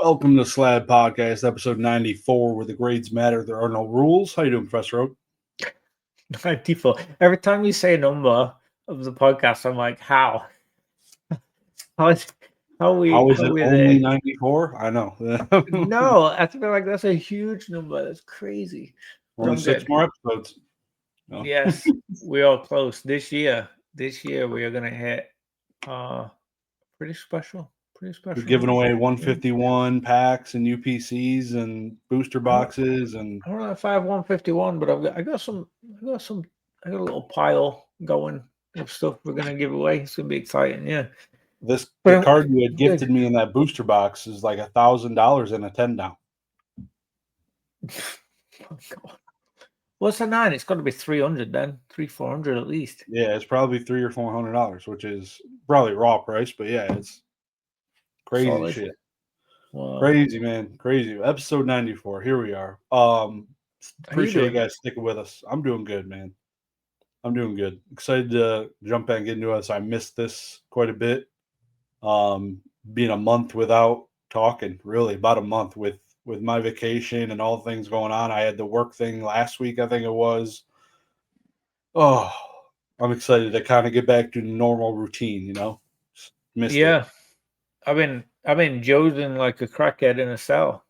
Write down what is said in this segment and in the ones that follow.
Welcome to Slabbed Podcast, episode 94, where the grades matter. There are no rules. How you doing, Professor Oak? 94. Every time you say a number of the podcast, I'm like, how? How is it only 94? I know. No, I feel like that's a huge number. That's crazy. Only 6 more episodes. No. Yes, we are close. This year we are gonna hit pretty special. We're giving away 151 packs and UPCs and booster boxes, and I don't know if I have 151, but I got a little pile going of stuff we're gonna give away. It's gonna be exciting, yeah. The card you had gifted me in that booster box is like $1,000 and a 10 down. Oh, God. What's a 9? It's got to be 300 then, 400 at least. Yeah, it's probably $300 or $400, which is probably raw price, but yeah, it's crazy solid shit. Wow. Crazy, man. Crazy. Episode 94. Here we are. Appreciate you guys sticking with us. I'm doing good, man. I'm doing good. Excited to jump back into this. I missed this quite a bit. Being a month without talking, really, about a month with my vacation and all things going on. I had the work thing last week, I think it was. Oh, I'm excited to kind of get back to normal routine, you know? Missed it. I've been josing like a crackhead in a cell.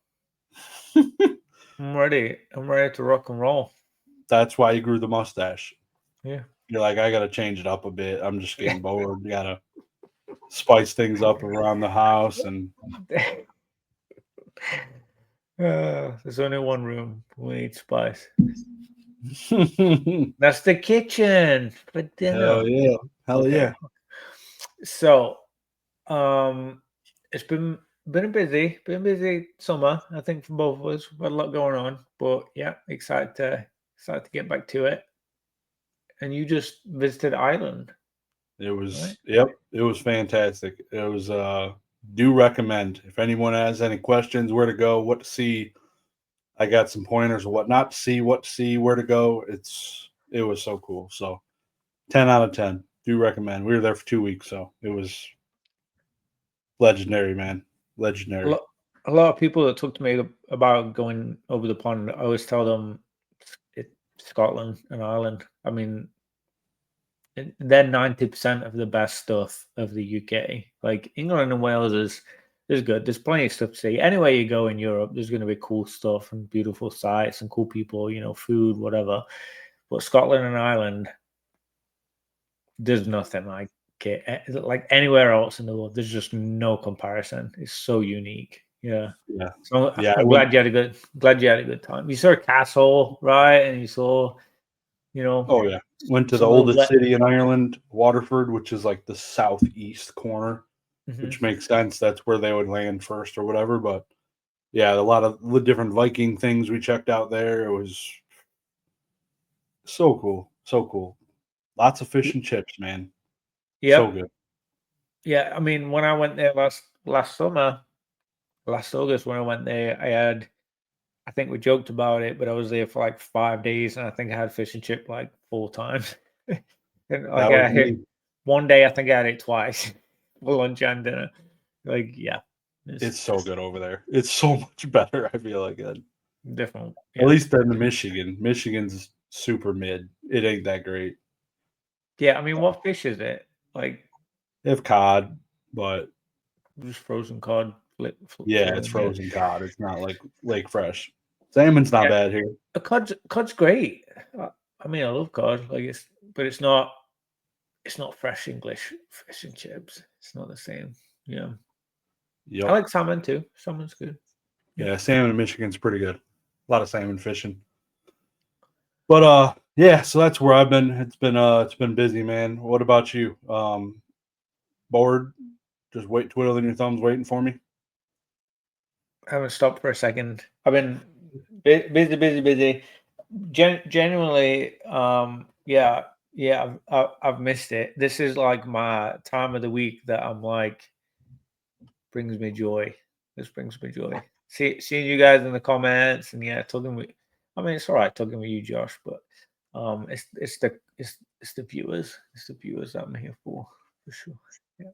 I'm ready to rock and roll. That's why you grew the mustache. Yeah. You're like, I got to change it up a bit. I'm just getting bored. You got to spice things up around the house. And there's only one room. We need spice. That's the kitchen for dinner. Hell yeah. So, it's been a busy summer, I think, for both of us. We've had a lot going on, but yeah, excited to get back to it. And you just visited Ireland. It was, right? Yep, it was fantastic. It was, do recommend. If anyone has any questions, where to go, what to see, I got some pointers of what not to see, where to go. It was so cool. So 10 out of 10. Do recommend. We were there for 2 weeks, so it was legendary, man. Legendary. A lot of people that talk to me about going over the pond, I always tell them it's Scotland and Ireland. I mean, they're 90% of the best stuff of the UK. Like England and Wales is good. There's plenty of stuff to see. Anywhere you go in Europe, there's going to be cool stuff and beautiful sights and cool people, you know, food, whatever. But Scotland and Ireland, there's nothing like it. Like anywhere else in the world, there's just no comparison. It's so unique. Yeah. So I'm glad you had a good time. You saw a castle, right? And you saw, you know. Oh yeah. Went to the oldest city in Ireland, Waterford, which is like the southeast corner, which makes sense. That's where they would land first or whatever. But yeah, a lot of the different Viking things we checked out there. It was so cool. So cool. Lots of fish and chips, man. Yeah. So good. Yeah. I mean, when I went there last summer, last August, when I went there, I think we joked about it, but I was there for like 5 days, and I think I had fish and chip like 4 times. And like one day, I think I had it twice for lunch and dinner. Like, yeah, it's so good over there. It's so much better. I feel like it. Different, at least than the Michigan. Michigan's super mid. It ain't that great. Yeah, I mean, what fish is it? Like, they have cod, but just frozen cod. Yeah, it's frozen cod. It's not like lake fresh. Salmon's not bad here. Cod's great. I mean, I love cod. But it's not fresh English fish and chips. It's not the same. Yeah. Yep. I like salmon too. Salmon's good. Yeah, salmon in Michigan's pretty good. A lot of salmon fishing. But yeah, so that's where I've been. It's been busy, man. What about you? Bored? Just twiddling your thumbs, waiting for me? I haven't stopped for a second. I've been busy. Genuinely, yeah. I've missed it. This is like my time of the week that I'm like brings me joy. This brings me joy. Seeing you guys in the comments and talking with. I mean, it's all right talking with you, Josh, but it's the viewers. It's the viewers that I'm here for sure. Yeah.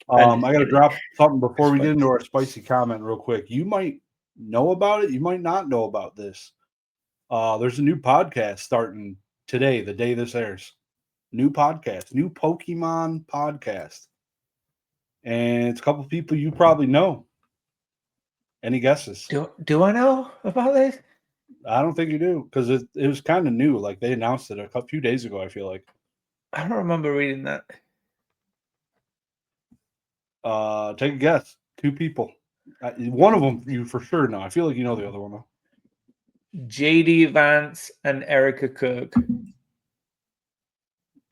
I got to drop something before we get into our spicy comment real quick. You might know about it. You might not know about this. There's a new podcast starting today, the day this airs. New podcast, new Pokemon podcast. And it's a couple people you probably know. Any guesses? Do I know about this? I don't think you do, because it was kind of new. Like, they announced it a few days ago, I feel like. I don't remember reading that. Take a guess. Two people. One of them you for sure know. I feel like you know the other one, though. JD Vance and Erica Kirk.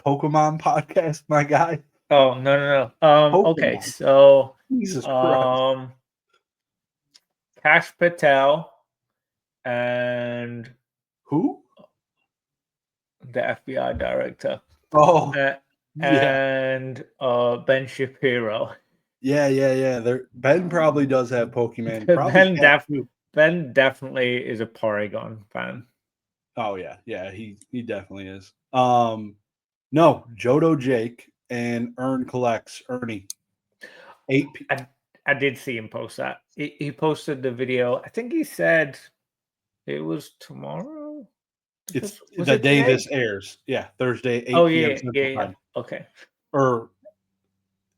Pokemon podcast, my guy. Oh, no. Okay, so Jesus Christ. Kash Patel and who? The FBI director. Oh, and Ben Shapiro. Yeah. Ben probably does have Pokemon. Ben definitely is a Porygon fan. Oh yeah, he definitely is. No, Jodo Jake and Ernie. 8 I did see him post that. He posted the video. I think he said it was tomorrow. It's the day this airs. Yeah, Thursday, 8 p.m. Central Time. Okay. Or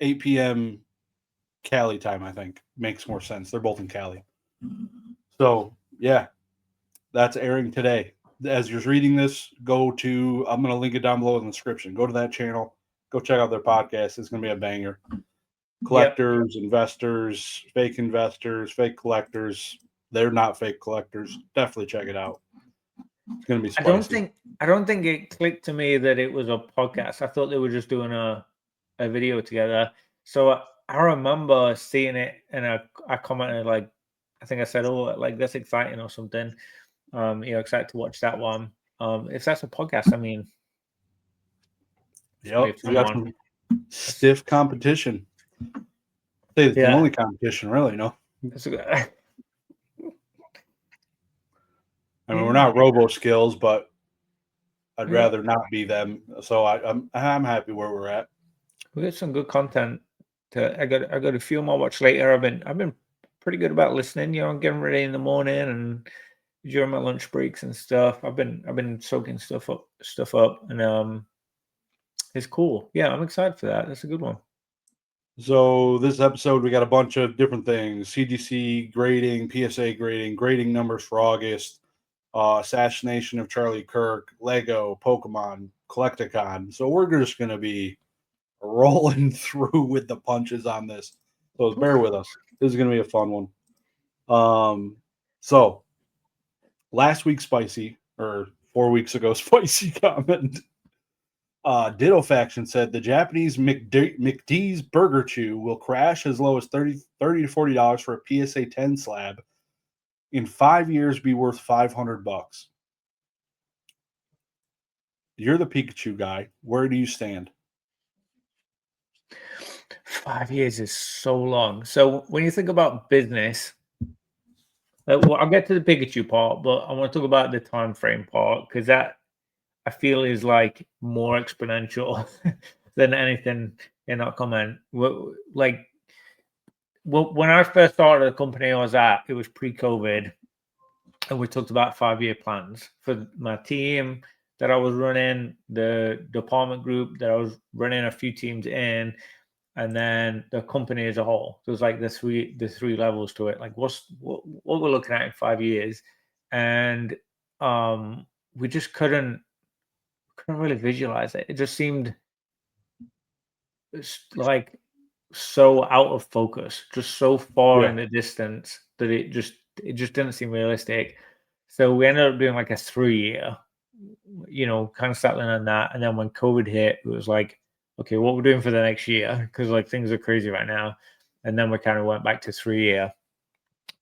8 p.m. Cali time, I think. Makes more sense. They're both in Cali. So, yeah, that's airing today. As you're reading this, I'm going to link it down below in the description. Go to that channel. Go check out their podcast. It's going to be a banger. Collectors, investors, fake collectors. They're not fake collectors. Definitely check it out. It's going to be spicy. I don't think it clicked to me that it was a podcast. I thought they were just doing a video together. So I remember seeing it, and I commented, like, I think I said, "Oh, like, that's exciting" or something. Excited to watch that one. If that's a podcast, I mean, we got some stiff competition. It's the only competition, really. No, I mean, we're not Robo Skills, but I'd rather not be them. So I'm happy where we're at. We got some good content. I got a few more watch later. I've been pretty good about listening. I'm getting ready in the morning and during my lunch breaks and stuff. I've been soaking stuff up, and it's cool. Yeah, I'm excited for that. That's a good one. So this episode, we got a bunch of different things: CDC grading, PSA grading numbers for August, assassination of Charlie Kirk, Lego, Pokemon, Collecticon. So we're just going to be rolling through with the punches on this. So bear with us. This is going to be a fun one. So last week's spicy, or 4 weeks ago, spicy comment. Ditto Faction said the Japanese McD's Burger Chew will crash as low as $30 to $40 for a PSA 10 slab. In 5 years, be worth $500. You're the Pikachu guy. Where do you stand? 5 years is so long. So when you think about business, I'll get to the Pikachu part, but I want to talk about the time frame part, because that I feel is like more exponential than anything in that comment. Like, when I first started the company I was at, it was pre-COVID, and we talked about 5-year plans for my team that I was running, the department group that I was running a few teams in, and then the company as a whole. So it was like the three levels to it. Like, what we're looking at in 5 years, and we just couldn't really visualize it. It just seemed like so out of focus, just so far in the distance that it just didn't seem realistic. So we ended up doing like a 3-year, kind of settling on that. And then when COVID hit, it was like, okay, what we're doing for the next year, because like things are crazy right now. And then we kind of went back to 3-year,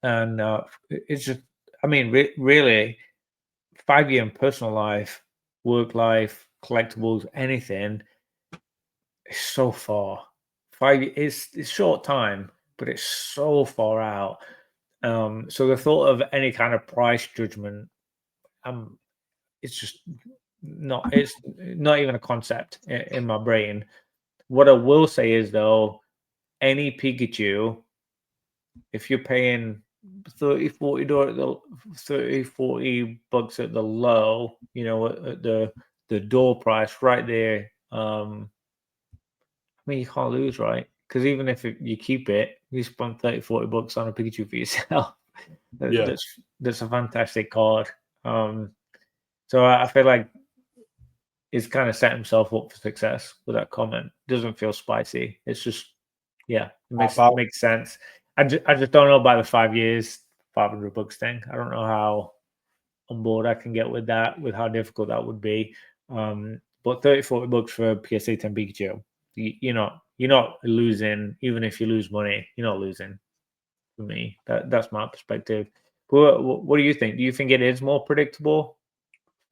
and it's just, I mean, really, 5-year in personal life, work life, collectibles, anything, is so far. 5 years, it's short time, but it's so far out. So the thought of any kind of price judgment, it's just not. It's not even a concept in my brain. What I will say is, though, any Pikachu, if you're paying $30-40 at the low, you know, at the door price right there. I mean, you can't lose, right? Because even if you keep it, you spend $30-40 on a Pikachu for yourself. Yeah. That's a fantastic card. So I feel like he's kind of set himself up for success with that comment. Doesn't feel spicy. It's just, yeah, it makes sense. I just don't know about the 5 years, $500 thing. I don't know how on board I can get with that, with how difficult that would be. But $30-40 for a PSA 10 Pikachu, you're not losing. Even if you lose money, you're not losing. For me, that's my perspective. What do you think? Do you think it is more predictable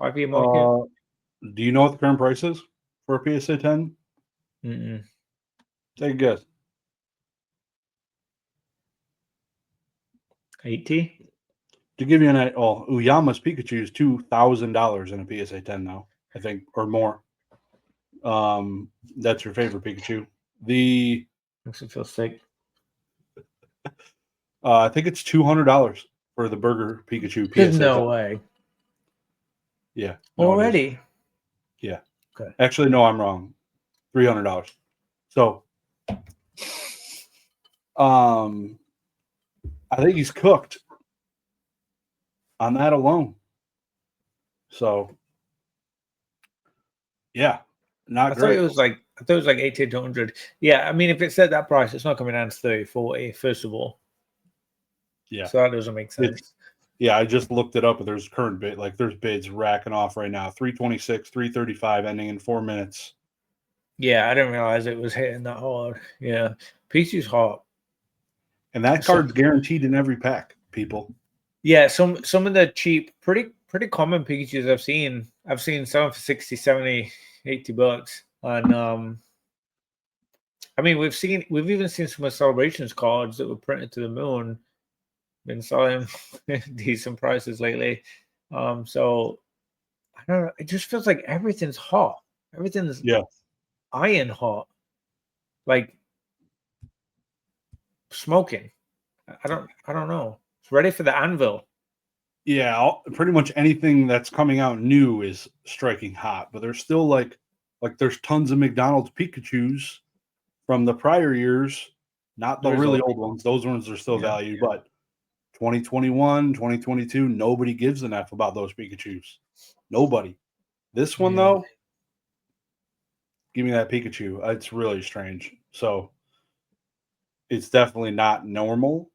5-year market? Do you know what the current price is for a PSA 10? Mm-mm. Take a guess. 80? To give you an idea, Uyama's Pikachu is $2,000 in a PSA 10 now, I think, or more. That's your favorite Pikachu. Makes it feel sick. I think it's $200 for the Burger Pikachu PSA. There's no way. Yeah. No, already? Yeah. Okay. Actually, no, I'm wrong. $300. So, I think he's cooked on that alone. So, yeah, not great. I thought it was like 80 to 100. Yeah, I mean, if it's at that price, it's not coming down to 30, 40, first of all. Yeah. So that doesn't make sense. Yeah, I just looked it up, but there's current bid, like there's bids racking off right now. 326, 335, ending in 4 minutes. Yeah, I didn't realize it was hitting that hard. Yeah, Pikachu's hot, and that card's guaranteed in every pack. People. Yeah, some of the cheap, pretty common Pikachus I've seen some for 60, 70, $80, and I mean we've even seen some of Celebrations cards that were printed to the moon. Been selling decent prices lately. So I don't know. It just feels like everything's hot. Everything's iron hot. Like smoking. I don't know. It's ready for the anvil. Yeah, pretty much anything that's coming out new is striking hot, but there's still like there's tons of McDonald's Pikachus from the prior years, not the really old ones. Those ones are still valued, but 2021, 2022, nobody gives an F about those Pikachus. Nobody. This one, though, give me that Pikachu. It's really strange. So it's definitely not normal.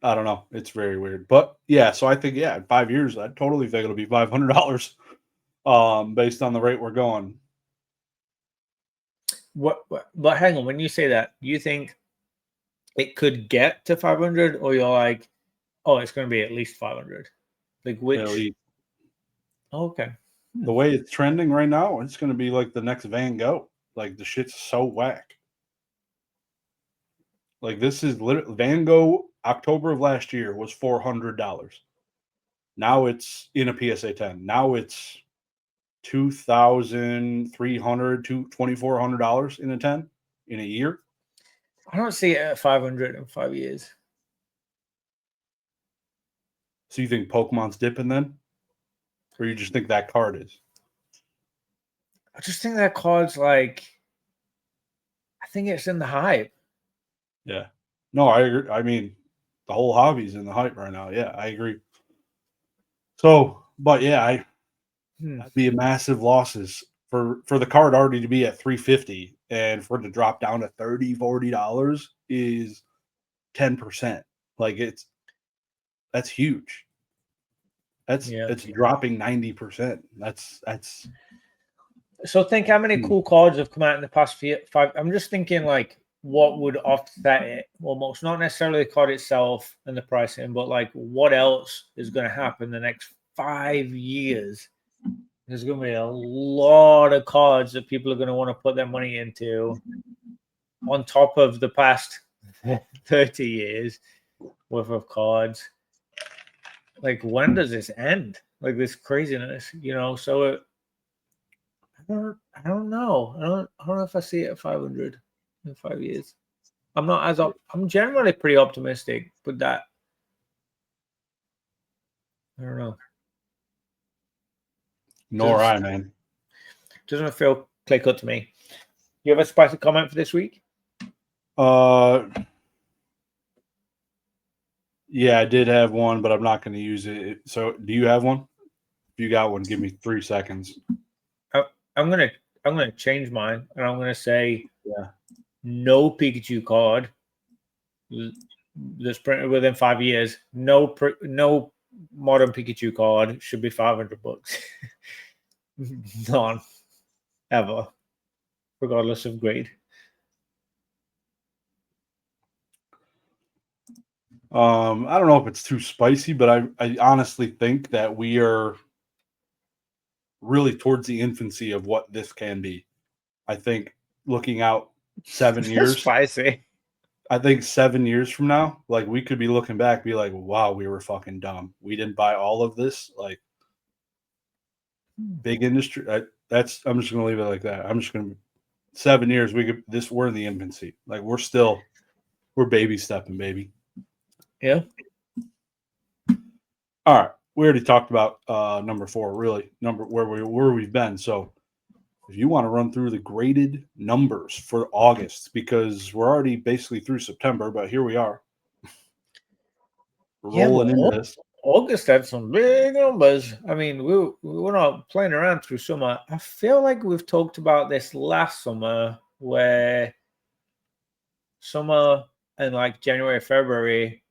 I don't know. It's very weird. But, yeah, so I think, in 5 years, I totally think it'll be $500 based on the rate we're going. But hang on. When you say that, do you think it could get to 500, or you're like, oh, it's going to be at least 500? Like which? Oh, okay. The way it's trending right now, it's going to be like the next Van Gogh. Like the shit's so whack. Like this is literally Van Gogh. October of last year was $400. Now it's in a PSA 10. Now it's $2,300 to $2,400 in a 10 in a year. I don't see it at 500 in 5 years. So you think Pokemon's dipping then? Or you just think that card is? I just think that card's like, I think it's in the hype. Yeah. No, I agree. I mean, the whole hobby's in the hype right now. Yeah, I agree. So, but yeah, that'd be a massive losses for the card already to be at $350 and for it to drop down to $30-40 is 10%. Like that's huge. It's dropping 90%. That's so think how many cool cards have come out in the past 5. I'm just thinking like what would offset it almost, not necessarily the card itself and the pricing, but like what else is going to happen the next 5 years. There's going to be a lot of cards that people are going to want to put their money into on top of the past 30 years worth of cards. Like, when does this end? Like this craziness, so I don't know. I don't know if I see it at 500. in 5 years. I'm not as I'm generally pretty optimistic, but that I don't know. Nor I, man. Doesn't feel clear cut to me. You have a spicy comment for this week? Yeah, I did have one, but I'm not going to use it. So, do you have one? If you got one, give me 3 seconds. I'm gonna change mine, and I'm gonna say, no Pikachu card that's printed within 5 years. No modern Pikachu card should be $500. None, ever, regardless of grade. I don't know if it's too spicy, but I honestly think that we are really towards the infancy of what this can be. I think looking out 7 years, spicy. I think 7 years from now, like we could be looking back, be like, wow, we were fucking dumb. We didn't buy all of this. Like big industry. I'm just gonna leave it like that. I'm just gonna 7 years. We're in the infancy. Like we're baby stepping, baby. Yeah. All right. We already talked about number 4, really where we've been. So if you want to run through the graded numbers for August, because we're already basically through September, but here we are. Rolling into this. August had some big numbers. I mean, we're not playing around through summer. I feel like we've talked about this last summer, where summer and like January, February,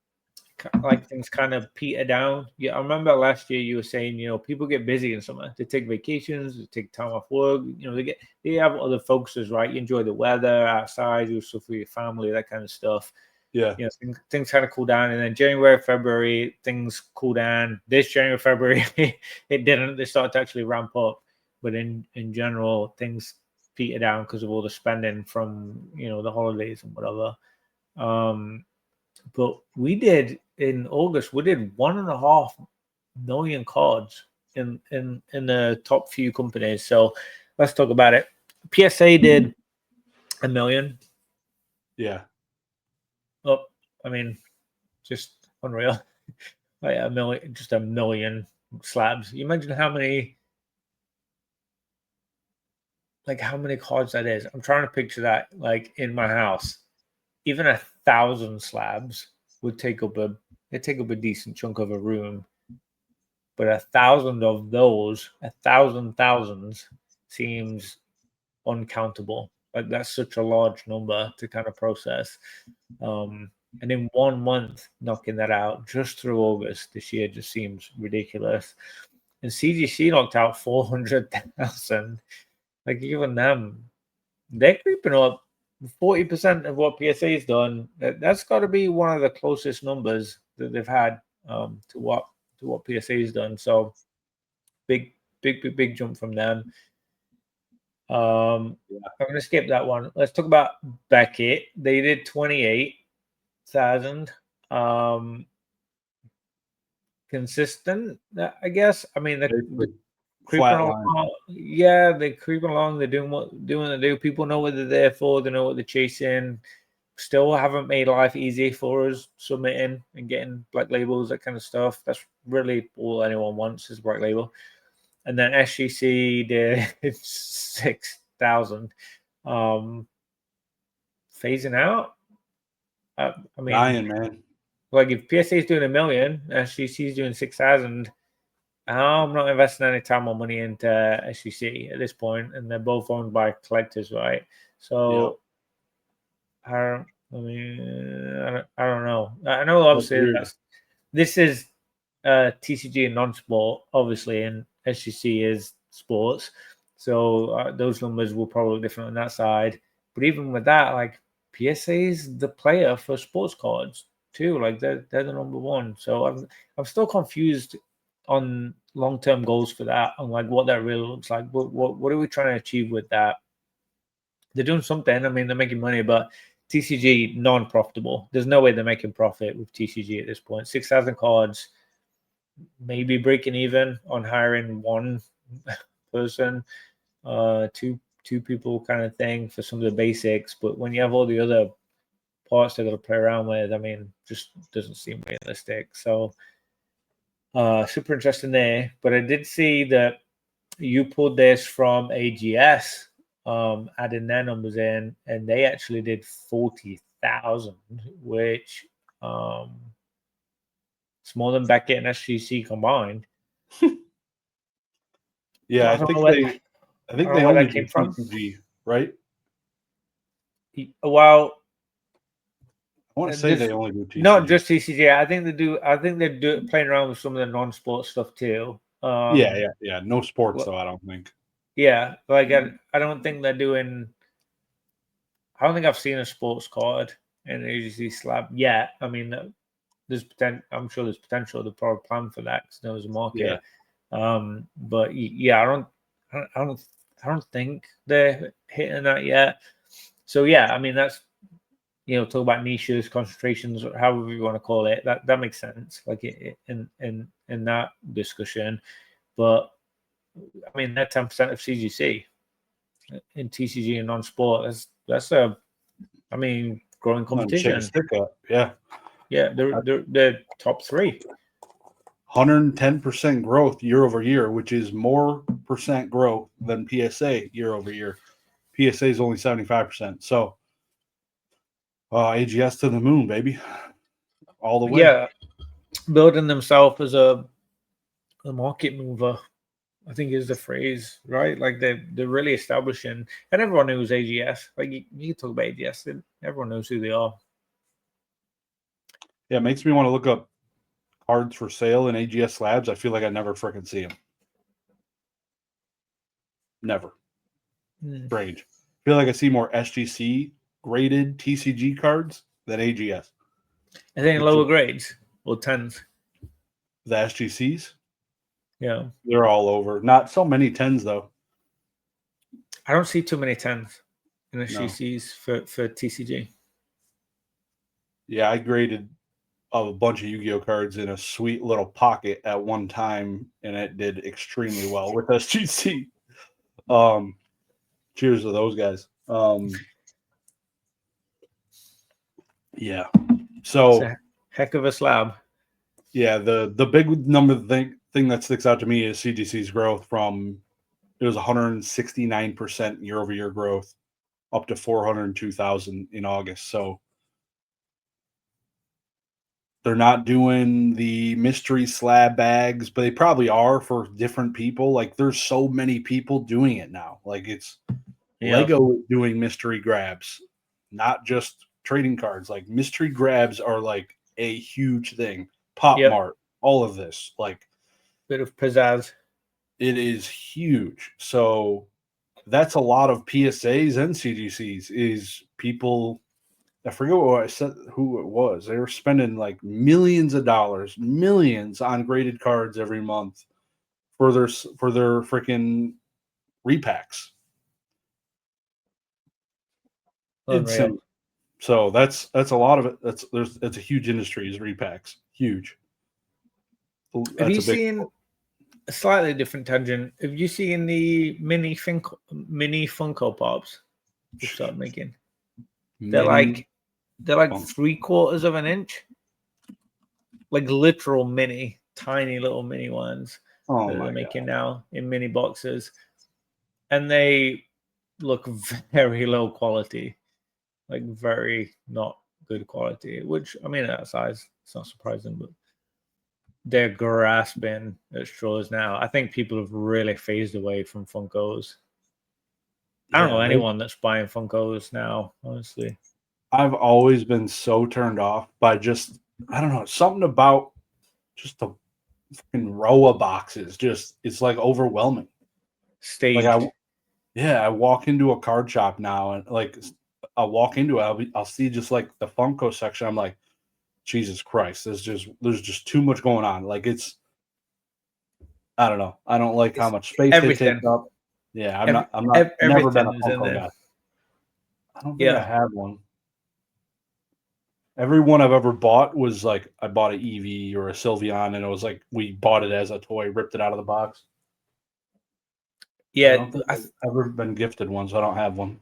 like things kind of peter down. Yeah, I remember last year you were saying, people get busy in summer. They take vacations, they take time off work. They have other focuses, right? You enjoy the weather outside, you do stuff with your family, that kind of stuff. Yeah. Things kind of cool down, and then January, February, things cool down. This January, February, it didn't. They started to actually ramp up, but in general, things peter down because of all the spending from the holidays and whatever. But we did in August. We did 1.5 million cards in the top few companies. So let's talk about it. PSA did 1 million. Yeah. Oh, I mean, just unreal. Like 1 million, just 1 million slabs. You imagine how many cards that is. I'm trying to picture that like in my house. Even 1,000 slabs would take up a decent chunk of a room. But 1,000 of those, 1,000 thousands, seems uncountable. Like that's such a large number to kind of process. And in 1 month, knocking that out just through August this year just seems ridiculous. And CGC knocked out 400,000. Like even them, they're creeping up 40% of what PSA's done. That's got to be one of the closest numbers that they've had to what PSA's done. So big jump from them. I'm going to skip that one. Let's talk about Beckett. They did 28,000. Consistent, I guess. I mean, they're creeping along. Yeah, they're creeping along. They're doing what they do. People know what they're there for. They know what they're chasing. Still haven't made life easy for us submitting and getting black labels, that kind of stuff. That's really all anyone wants is black label. And then SGC did 6,000. Phasing out. I mean, dying, man. Like if PSA is doing 1 million, SGC is doing 6,000. I'm not investing any time or money into SGC at this point, and they're both owned by collectors, right? So, I don't know. I know obviously this is TCG and non-sport, obviously, and SGC is sports. So those numbers will probably look different on that side. But even with that, like PSA is the player for sports cards too. Like they're the number one. So I'm still confused on long-term goals for that, on like what that really looks like. What are we trying to achieve with that? They're doing something. I mean, they're making money, but TCG non-profitable. There's no way they're making profit with TCG at this point. 6,000 cards, maybe breaking even on hiring one person, two two people kind of thing for some of the basics. But when you have all the other parts they're going to play around with, I mean, just doesn't seem realistic. So super interesting there. But I did see that you pulled this from AGS, adding their numbers in, and they actually did 40,000, which it's more than Beckett and SGC combined. Yeah, I think they only do TCG, right? Well, I want to say they only do TCG. Not just TCG. I think they do. I think they do playing around with some of the non-sport stuff too. Yeah. No sports though. I don't think. Yeah, like I don't think they're doing. I don't think I've seen a sports card in AGC Slab yet. I mean, there's potential. I'm sure there's potential. They're probably plan for that because there's a market. Yeah. But yeah, I don't think they're hitting that yet. So yeah, I mean that's, talk about niches, concentrations, or however you want to call it. That makes sense, like in that discussion. But I mean, that 10% of CGC in TCG and non-sport, that's a, I mean, growing competition. Yeah. Yeah, they're top 3. 110% growth year over year, which is more percent growth than PSA year over year. PSA is only 75%. So AGS to the moon, baby. All the way. Yeah. Building themselves as a market mover, I think is the phrase, right? Like they're really establishing, and everyone knows AGS. Like you talk about AGS, everyone knows who they are. Yeah, it makes me want to look up cards for sale in AGS Slabs. I feel like I never freaking see them. Never. Strange. I feel like I see more SGC graded TCG cards than AGS. I think lower grades or 10s. The SGCs? Yeah. They're all over. Not so many 10s, though. I don't see too many 10s in SGCs for TCG. Yeah, I graded a bunch of Yu-Gi-Oh cards in a sweet little pocket at one time, and it did extremely well with SGC. Cheers to those guys. Yeah. So it's a heck of a slab. Yeah, the big number thing that sticks out to me is CGC's growth from it was 169% year over year growth up to 402,000 in August. So they're not doing the mystery slab bags, but they probably are for different people. Like there's so many people doing it now. Like it's Lego doing mystery grabs, not just trading cards. Like mystery grabs are like a huge thing. Pop Mart, all of this, like bit of pizzazz. It is huge. So that's a lot of PSAs and CGCs is people. I forget what I said, who it was. They were spending like millions of dollars, millions on graded cards every month for their freaking repacks. Insane. So that's a lot of it. It's a huge industry is repacks. Huge. Have you seen a slightly different tangent? Have you seen the mini Funko Pops you start making? They're like 3/4 of an inch, like literal mini, tiny little mini ones that they're making now in mini boxes, and they look very low quality, like very not good quality. Which I mean, at that size, it's not surprising, but they're grasping at straws now. I think people have really phased away from Funkos. I don't know anyone that's buying Funkos now, honestly. I've always been so turned off by just, I don't know, something about just the fucking row of boxes. Just, it's like overwhelming. Staged. Like I walk into a card shop now and like I'll walk into it, I'll see just like the Funko section. I'm like, Jesus Christ, there's just too much going on. Like it's, I don't know. I don't like how much space they take up. Yeah, I'm not never been a Funko guy. I don't think I have one. Every one I've ever bought was like I bought an Eevee or a Sylveon, and it was like we bought it as a toy, ripped it out of the box. Yeah, I don't think I've ever been gifted one, so I don't have one.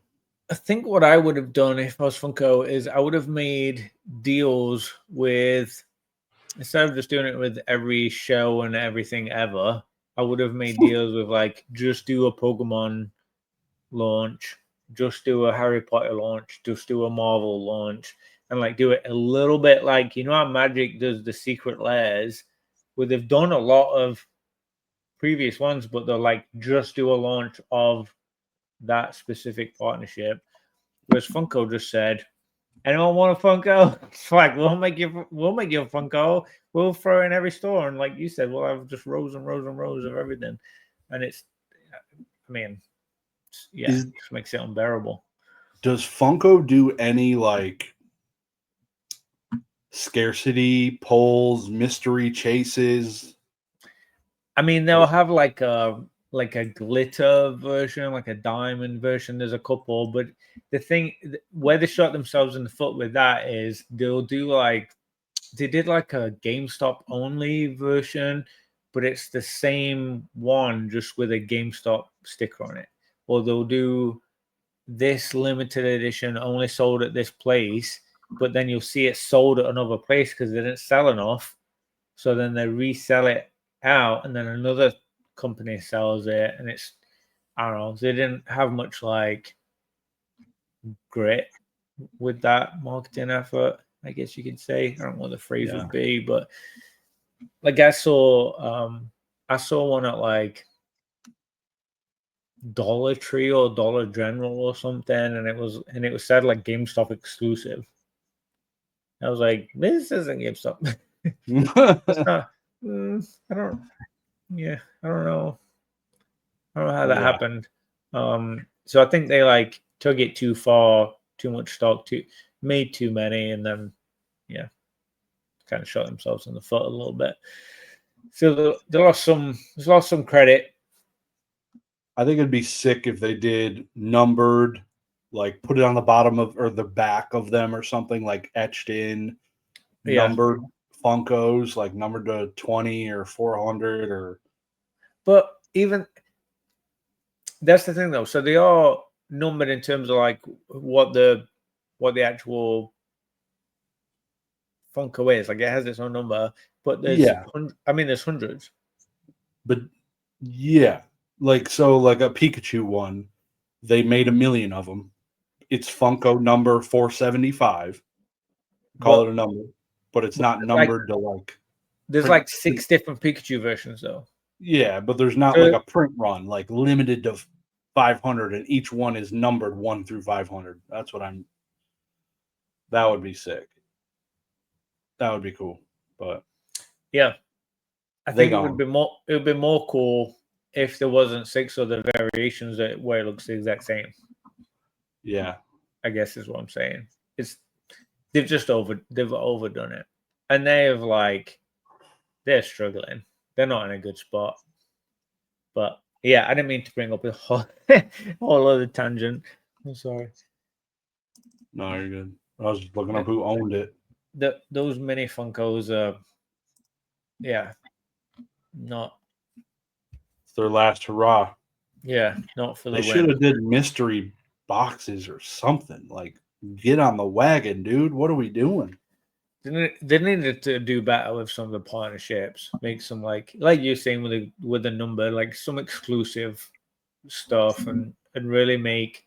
I think what I would have done if I was Funko is I would have made deals with, instead of just doing it with every show and everything ever, I would have made deals with like just do a Pokemon launch, just do a Harry Potter launch, just do a Marvel launch, and like do it a little bit like, you know how Magic does the secret layers, where they've done a lot of previous ones, but they're like just do a launch of that specific partnership. Whereas Funko just said, anyone want a Funko? It's like we'll make you a Funko. We'll throw it in every store, and like you said, we'll have just rows and rows and rows of everything. And it's, I mean, yeah, it just makes it unbearable. Does Funko do any like scarcity polls, mystery chases? I mean, they'll have like a glitter version, like a diamond version. There's a couple, but the thing where they shot themselves in the foot with that is they'll do like, they did like a GameStop only version, but it's the same one just with a GameStop sticker on it. Or they'll do this limited edition only sold at this place, but then you'll see it sold at another place because they didn't sell enough. So then they resell it out, and then another company sells it, and it's, I don't know, they didn't have much like grit with that marketing effort, I guess you could say. I don't know what the phrase would be, but like I saw one at like Dollar Tree or Dollar General or something, and it was said like GameStop exclusive. I was like, this isn't GameStop. It's not. I don't know. I don't know how that happened. So I think they like took it too far, too much stock, made too many, and then kind of shot themselves in the foot a little bit. So they lost some credit. I think it'd be sick if they did numbered, like put it on the bottom of or the back of them or something, like etched in numbered Funkos, like numbered to 20 or 400 or. But even that's the thing though. So they are numbered in terms of like what the actual Funko is. Like it has its own number, but there's there's hundreds. But like so, like a Pikachu one, they made 1 million of them. It's Funko number 475. Call it a number, but it's not numbered to like. There's like 6 different Pikachu versions though. Yeah, but there's not like a print run, like limited to 500, and each one is numbered 1 through 500. That's what I'm. That would be sick. That would be cool, but yeah, I think it would be more cool if there wasn't 6 other variations where it looks the exact same. Yeah, I guess is what I'm saying. They've overdone it, and they're struggling. They're not in a good spot. But yeah, I didn't mean to bring up a whole other tangent. I'm sorry. No, you're good. I was looking up who owned it. Those mini Funkos are, not. It's their last hurrah. Yeah, not for the win. They should have did mystery boxes or something. Like, get on the wagon, dude. What are we doing? They needed to do better with some of the partnerships. Make some like you're saying with the number, like some exclusive stuff, and really make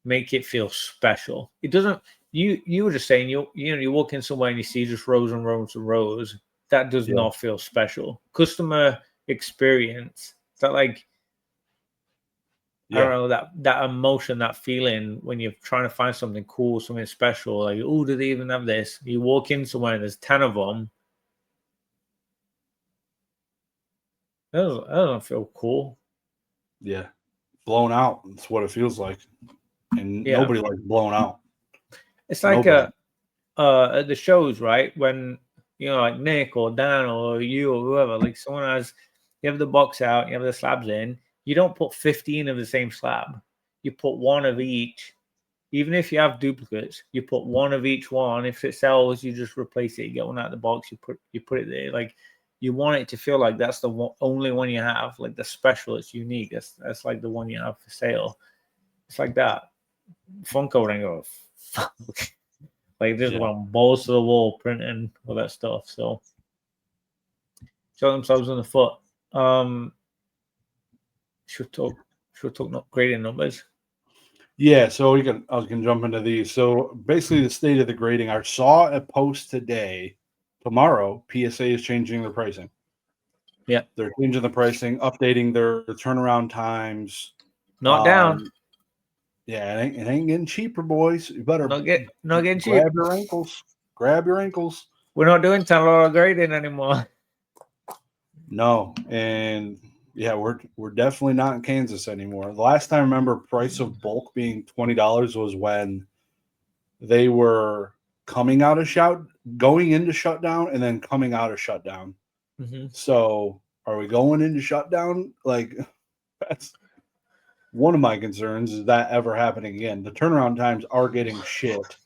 it feel special. It doesn't. You were just saying you walk in somewhere and you see just rows and rows and rows. That does not feel special. Customer experience. That like. I don't know, that emotion, that feeling when you're trying to find something cool, something special. Like, oh, do they even have this? You walk in somewhere and there's 10 of them. That doesn't feel cool. Yeah, blown out. That's what it feels like, and nobody likes blown out. It's like at the shows, right? When like Nick or Dan or you or whoever, like you have the box out, you have the slabs in. You don't put 15 of the same slab. You put one of each. Even if you have duplicates, you put one of each one. If it sells, you just replace it. You get one out of the box. You put it there. Like you want it to feel like that's the only one you have, like the special, it's unique. That's like the one you have for sale. It's like that. Funko and go, fuck. Like just went balls to the wall printing all that stuff. So shot themselves in the foot. Should talk not grading numbers. Yeah, so I was gonna jump into these. So basically the state of the grading. I saw a post today. Tomorrow, PSA is changing their pricing. Yeah. They're changing the pricing, updating their turnaround times. Not down. Yeah, it ain't getting cheaper, boys. You better not getting cheap. Grab your ankles. Grab your ankles. We're not doing $10 grading anymore. No, and yeah, we're definitely not in Kansas anymore. The last time I remember price of bulk being $20 was when they were going into shutdown, and then coming out of shutdown. Mm-hmm. So are we going into shutdown? Like, that's one of my concerns, is that ever happening again. The turnaround times are getting shit.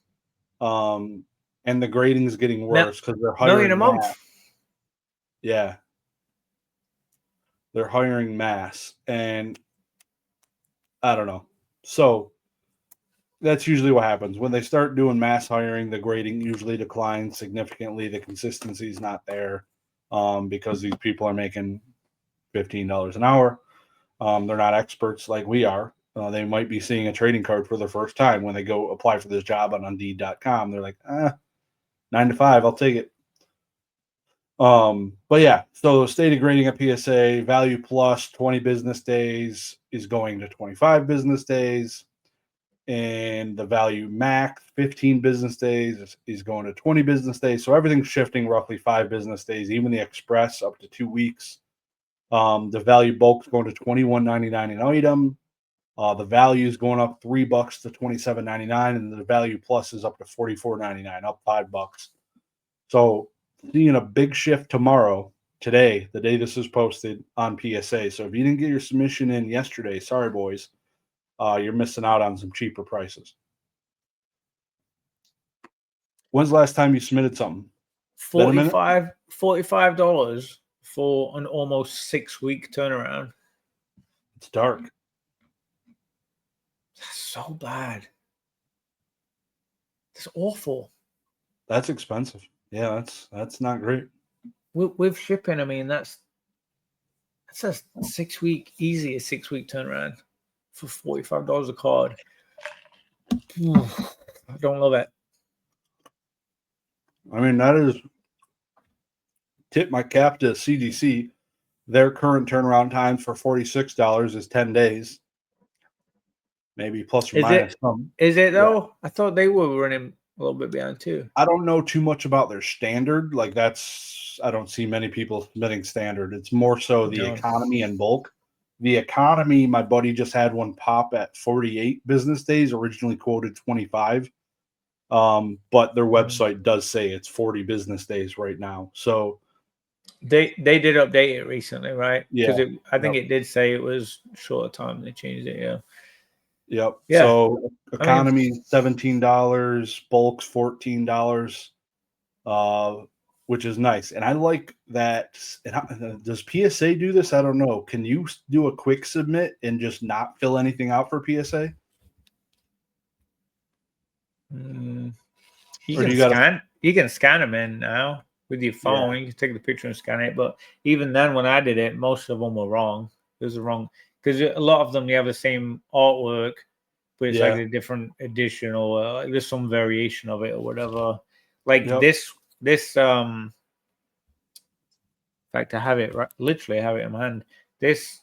And the grading is getting worse because they're hiring a month. Yeah. They're hiring mass, and I don't know. So that's usually what happens. When they start doing mass hiring, the grading usually declines significantly. The consistency is not there because these people are making $15 an hour. They're not experts like we are. They might be seeing a trading card for the first time when they go apply for this job on Indeed.com. They're like, 9 to 5, I'll take it. But yeah, so state of grading at PSA, value plus 20 business days is going to 25 business days. And the value max 15 business days is going to 20 business days. So everything's shifting roughly 5 business days, even the express up to 2 weeks. The value bulk is going to $21.99 an item. The value is going up $3 to $27.99, and the value plus is up to $44.99, up $5. So seeing a big shift today, the day this is posted on PSA. So if you didn't get your submission in yesterday, sorry boys, you're missing out on some cheaper prices. When's the last time you submitted something? $45 for an almost 6-week turnaround. It's dark. That's so bad. It's awful. That's expensive. Yeah, that's not great. With shipping, I mean, that's a 6-week, easy, a 6-week turnaround for $45 a card. I don't love it. I mean, that is, tip my cap to CDC. Their current turnaround time for $46 is 10 days. Maybe plus or minus some. Is it though? Yeah. I thought they were running a little bit behind too. I don't know too much about their standard. Like I don't see many people submitting standard. It's more so the economy and bulk. The economy, my buddy just had one pop at 48 business days, originally quoted 25. But their website does say it's 40 business days right now. So they did update it recently, right? Yeah. Because I think it did say it was shorter time. They changed it, yeah. Yep. Yeah. So economy $17, bulks $14, which is nice. And I like that. Does PSA do this? I don't know. Can you do a quick submit and just not fill anything out for PSA? You can scan them in now with your phone. You can take the picture and scan it. But even then, when I did it, most of them were wrong. It was wrong. Because a lot of them, you have the same artwork, but it's like a different edition or there's some variation of it or whatever. Like this, in fact, I have it literally have it in my hand. This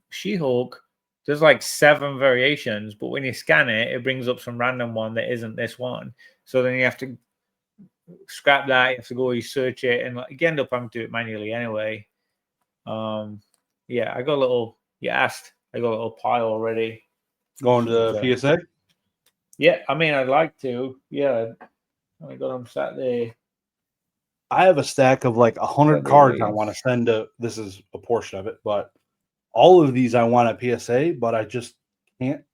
She-Hulk, there's like 7 variations, but when you scan it, it brings up some random one that isn't this one. So then you have to scrap that. You have to go research it, and you end up having to do it manually anyway. I got a little. You asked. I got a little pile already. Going to PSA? Yeah, I mean, I'd like to. Yeah, I got them sat there. I have a stack of like 100 cards I want to send to. This is a portion of it, but all of these I want at PSA, but I just can't.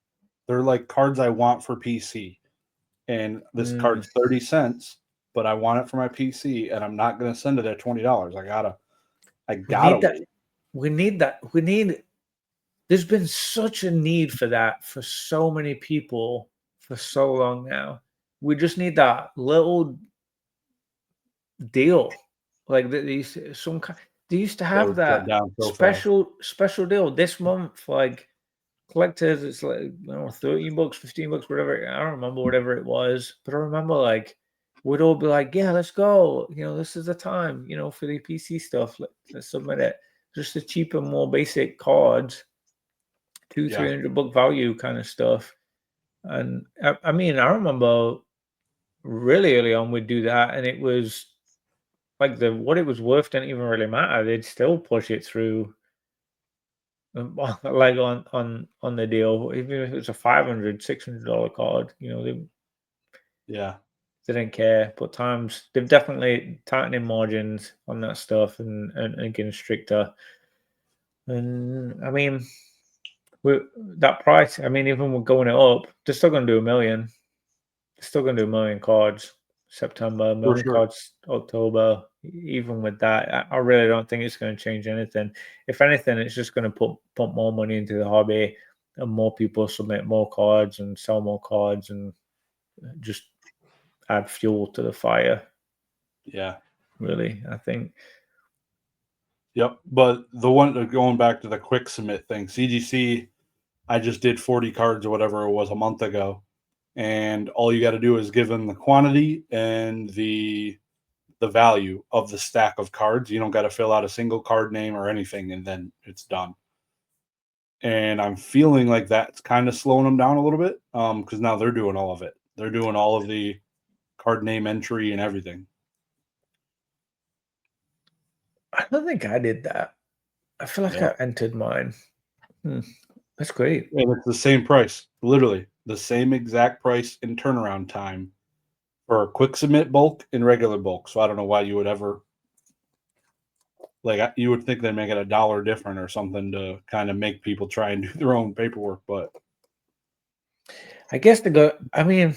They're like cards I want for PC, and this card's 30 cents, but I want it for my PC, and I'm not going to send it at $20. I gotta gotta wait. We need that. We need. There's been such a need for that for so many people for so long now. We just need that little deal, like these they used to have that special deal this month, like collectors. It's like, you know, $13, $15, whatever. I don't remember whatever it was, but I remember like we'd all be like, yeah, let's go. You know, this is the time. You know, for the PC stuff. Let's submit it. Just the cheaper, more basic cards, $200-300 value kind of stuff. And I mean, I remember really early on we'd do that, and it was like what it was worth didn't even really matter. They'd still push it through, like on the deal, even if it was a $500-600 card. You know, they didn't care. But times they've definitely tightening margins on that stuff and getting stricter. And I mean, that price. I mean, even we're going it up, they're still going to do 1 million. They're still going to do 1 million cards. September, 1 million cards October. Even with that, I really don't think it's going to change anything. If anything, it's just going to pump more money into the hobby, and more people submit more cards and sell more cards, and just add fuel to the fire. Yeah, really, I think. Yep, but the one going back to the quick submit thing, CGC, I just did 40 cards or whatever it was a month ago. And all you got to do is give them the quantity and the value of the stack of cards. You don't got to fill out a single card name or anything, and then it's done. And I'm feeling like that's kind of slowing them down a little bit, because now they're doing all of it. They're doing all of the card name entry and everything. I don't think I did that. I feel like I entered mine. That's great. And it's the same price, literally the same exact price in turnaround time for a quick submit bulk and regular bulk. So I don't know why you would ever, like, you would think they'd make it $1 different or something to kind of make people try and do their own paperwork. But I guess I mean,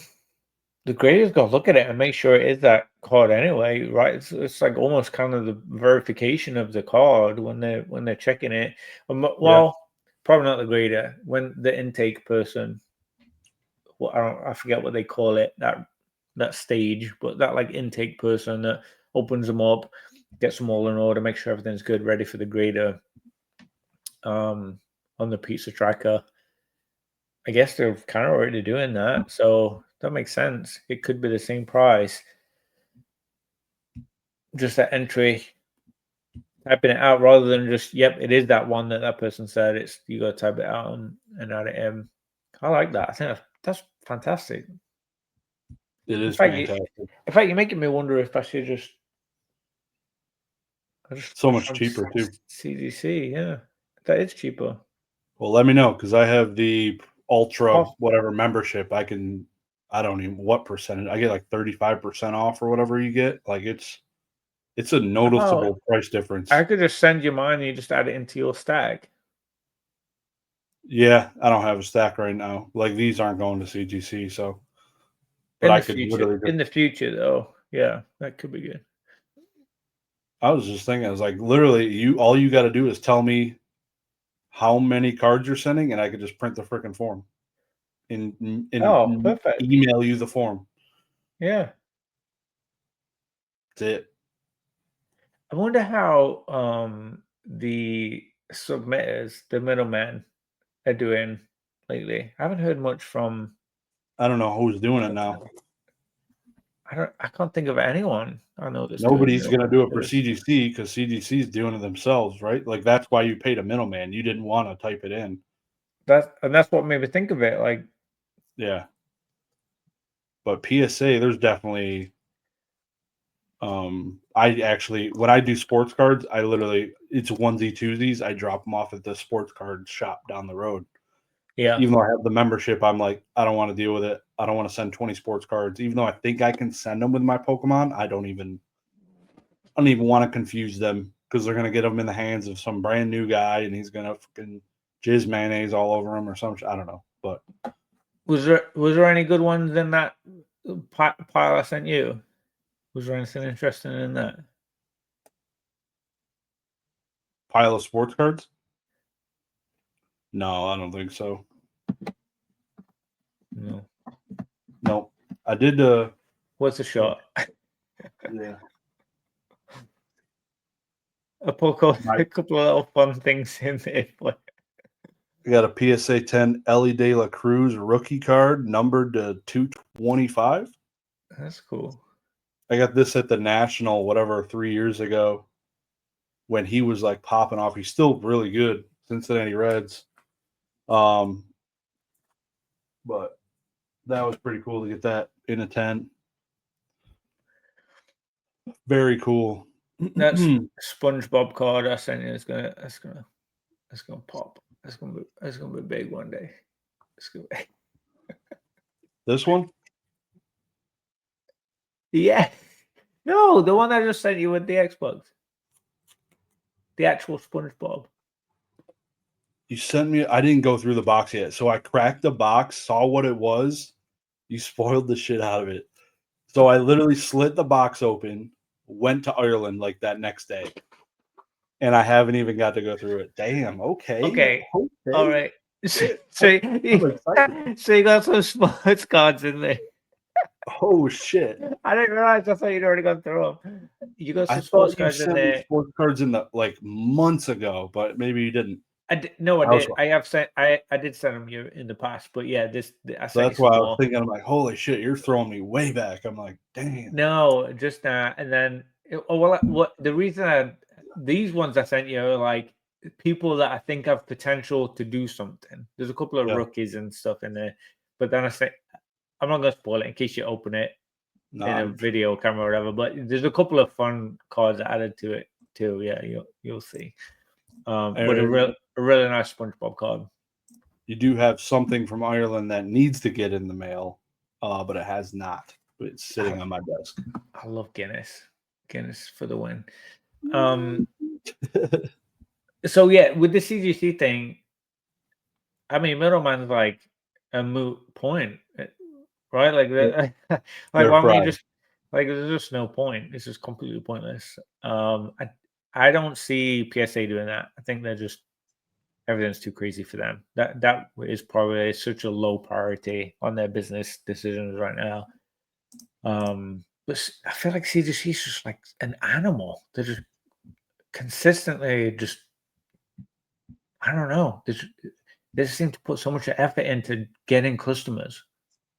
the graders go look at it and make sure it is that card anyway, right? It's like almost kind of the verification of the card when they're checking it. Well, probably not the grader, when the intake person. Well, I forget what they call it, that stage, but that like intake person that opens them up, gets them all in order, make sure everything's good, ready for the grader. On the pizza tracker, I guess they're kind of already doing that, so that makes sense. It could be the same price, just that entry, typing it out rather than just, yep, it is that one that person said. It's, you got to type it out and add it in. I like that. I think that's fantastic. It is fantastic. In fact, you're making me wonder if I should just so much cheaper too. CGC, yeah, that is cheaper. Well, let me know, because I have the ultra whatever membership. I don't even what percentage. I get like 35% off or whatever you get. Like it's a noticeable price difference. I could just send you mine and you just add it into your stack. Yeah, I don't have a stack right now. Like, these aren't going to CGC, so. But I could literally in the future, though, yeah, that could be good. I was just thinking, I was like, literally, all you got to do is tell me how many cards you're sending, and I could just print the freaking form and perfect. Email you the form. Yeah, that's it. I wonder how the submitters, the middlemen, are doing lately. I haven't heard much from. I don't know who's doing it now. I can't think of anyone I know that's nobody's going to do it for CGC, because CGC is doing it themselves, right? Like, that's why you paid a middleman. You didn't want to type it in. That's what made me think of it. Like, yeah. But PSA, there's definitely. I actually, when I do sports cards, I literally, it's onesie twosies. I drop them off at the sports card shop down the road. Yeah. Even though I have the membership, I'm like, I don't want to deal with it. I don't want to send 20 sports cards. Even though I think I can send them with my Pokemon, I don't even want to confuse them, because they're going to get them in the hands of some brand new guy, and he's going to fucking jizz mayonnaise all over them or something. I don't know. But was there any good ones in that pile I sent you? Was there anything interesting in that? pile of sports cards? No, I don't think so. No. I did. What's a shot? Yeah. I put a couple of little fun things in there. I got a PSA 10 Ellie De La Cruz rookie card numbered to 225. That's cool. I got this at the National, whatever, 3 years ago when he was like popping off. He's still really good, Cincinnati Reds. But that was pretty cool to get that in a 10. Very cool. That's SpongeBob card I sent you. It's gonna pop. It's gonna be big one day. It's gonna be... This one? Yeah. No, the one I just sent you with the Xbox. The actual SpongeBob. You sent me. I didn't go through the box yet, so I cracked the box, saw what it was. You spoiled the shit out of it. So I literally slit the box open, went to Ireland like that next day, and I haven't even got to go through it. Damn. Okay. All right. So you got some sports cards in there. Oh shit! I didn't realize. I thought you'd already gone through them. You got some sports cards in there. Sports cards in the like months ago, but maybe you didn't. I did. I did send them you in the past, but yeah, So that's why I was thinking. I'm like, holy shit, you're throwing me way back. I'm like, damn. No, just not. And then, what the reason these ones I sent you are like people that I think have potential to do something. There's a couple of rookies and stuff in there, but then I say I'm not gonna spoil it in case you open it in a video camera or whatever. But there's a couple of fun cards added to it too. Yeah, you'll see. But a really nice SpongeBob card. You do have something from Ireland that needs to get in the mail, but it has not. But it's sitting on my desk. I love Guinness. Guinness for the win. So yeah, with the CGC thing, I mean, middleman's like a moot point, right? Like, why don't you just like? There's just no point. It's just completely pointless. I don't see PSA doing that. I think they're just everything's too crazy for them. That is probably such a low priority on their business decisions right now. But I feel like CGC is just like an animal. They're just consistently just, I don't know. They just seem to put so much effort into getting customers.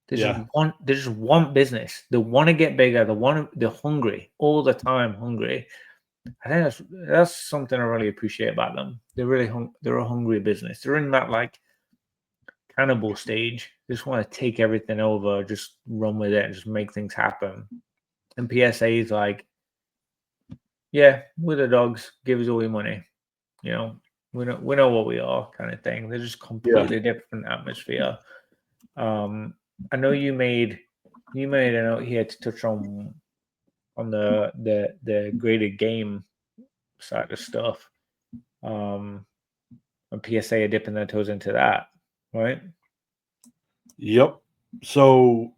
They just want business. They want to get bigger. They're hungry all the time. Hungry. I think that's something I really appreciate about them. They're a hungry business. They're in that like cannibal stage. They just want to take everything over, just run with it, and just make things happen. And PSA is like, yeah, we're the dogs. Give us all your money. You know, we know what we are, kind of thing. They're just completely different atmosphere. I know you made a note here to touch on the graded game side of stuff. And PSA are dipping their toes into that, right? Yep. So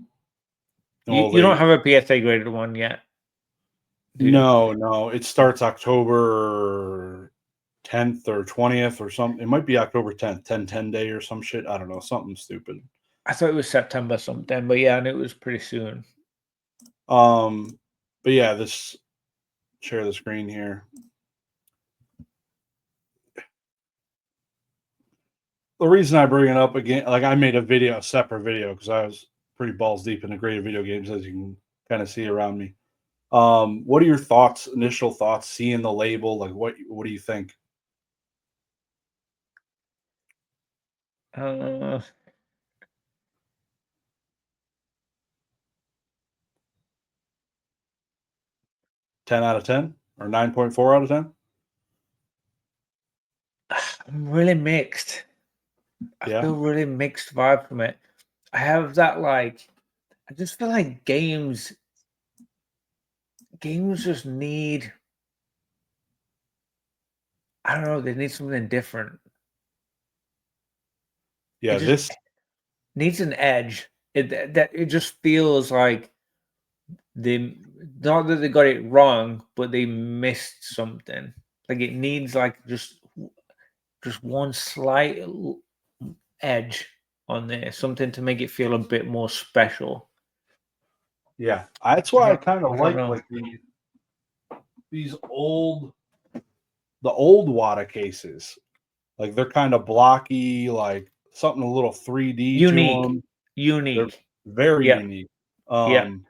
you don't have a PSA graded one yet? No. It starts October 10th or 20th or something. It might be October 10th, 10 day or some shit. I don't know, something stupid. I thought it was September something, but yeah, and it was pretty soon. But yeah, share the screen here. The reason I bring it up again, like I made a separate video because I was pretty balls deep into graded video games, as you can kind of see around me. What are your initial thoughts, seeing the label? Like, what do you think? 10 out of 10 or 9.4 out of 10? I'm really mixed. I feel really mixed vibe from it. I have that like, I just feel like games just need, I don't know, they need something different. Yeah, this needs an edge. It just feels like not that they got it wrong, but they missed something. Like it needs like just one slight edge on there, something to make it feel a bit more special. Yeah, that's why I kind of like these old Wada cases. Like they're kind of blocky, like something a little 3D to them. Unique. They're very unique. That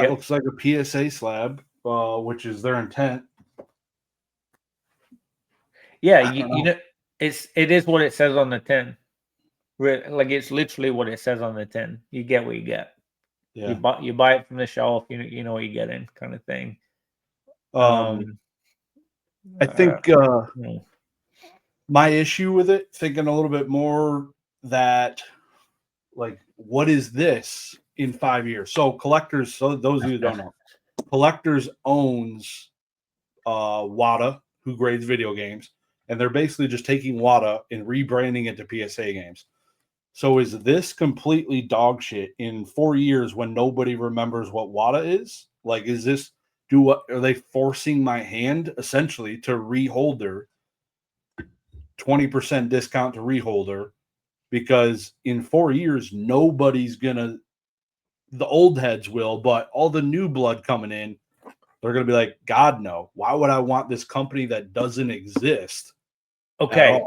looks like a PSA slab, which is their intent. Yeah, you know, it is what it says on the tin. Like it's literally what it says on the tin. You get what you get. Yeah. You buy it from the shelf. You know what you're getting, kind of thing. I think my issue with it, thinking a little bit more that, like, what is this in 5 years? So Collectors, so those of you who don't know, Collectors owns Wada, who grades video games, and they're basically just taking Wada and rebranding it to PSA games. So is this completely dog shit in 4 years when nobody remembers what Wada is? Like, is this are they forcing my hand essentially to reholder 20% discount to reholder? Because in 4 years, nobody's gonna, the old heads will, but all the new blood coming in, they're gonna be like, God no, why would I want this company that doesn't exist? Okay.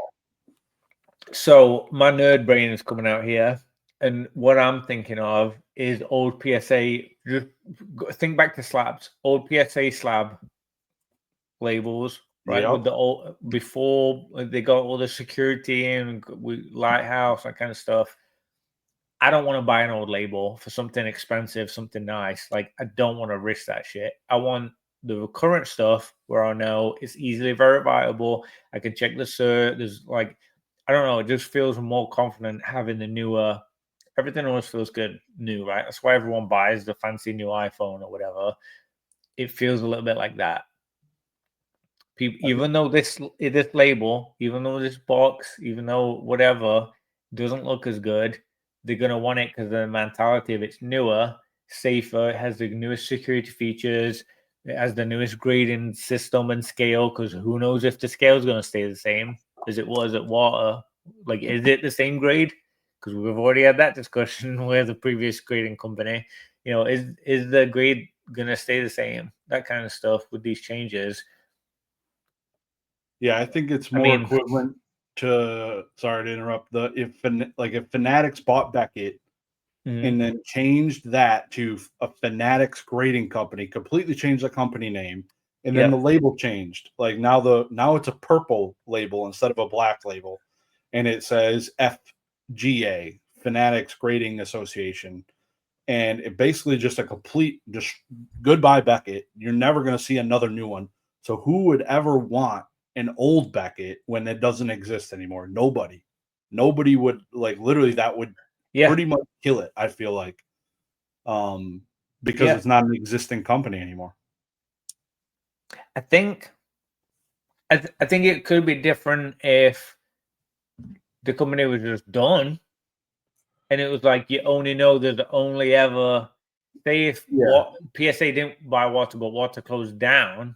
So my nerd brain is coming out here, and what I'm thinking of is old PSA. Just think back to slabs, old PSA slab labels, right? With the old, before they got all the security and lighthouse, that kind of stuff. I don't want to buy an old label for something expensive, something nice. Like I don't want to risk that shit. I want the current stuff where I know it's easily verifiable. I can check the cert. There's like, I don't know. It just feels more confident having the newer. Everything always feels good new, right? That's why everyone buys the fancy new iPhone or whatever. It feels a little bit like that. People, even though this label, even though this box, even though whatever doesn't look as good, they're gonna want it because the mentality of it's newer, safer, it has the newest security features, it has the newest grading system and scale. Because who knows if the scale is gonna stay the same as it was at Water? Like, is it the same grade? Because we've already had that discussion with the previous grading company. You know, is the grade gonna stay the same? That kind of stuff with these changes. Yeah, I think it's more equivalent to, sorry to interrupt, if Fanatics bought Beckett and then changed that to a Fanatics grading company, completely changed the company name, and then the label changed. Like now it's a purple label instead of a black label, and it says FGA, Fanatics Grading Association. And it basically just just goodbye Beckett. You're never going to see another new one. So who would ever want an old Beckett when it doesn't exist anymore? Nobody would, like, literally that would pretty much kill it, I feel like, because it's not an existing company anymore. I think it could be different if the company was just done and it was like you only know there's only ever, say if PSA didn't buy Water but Water closed down,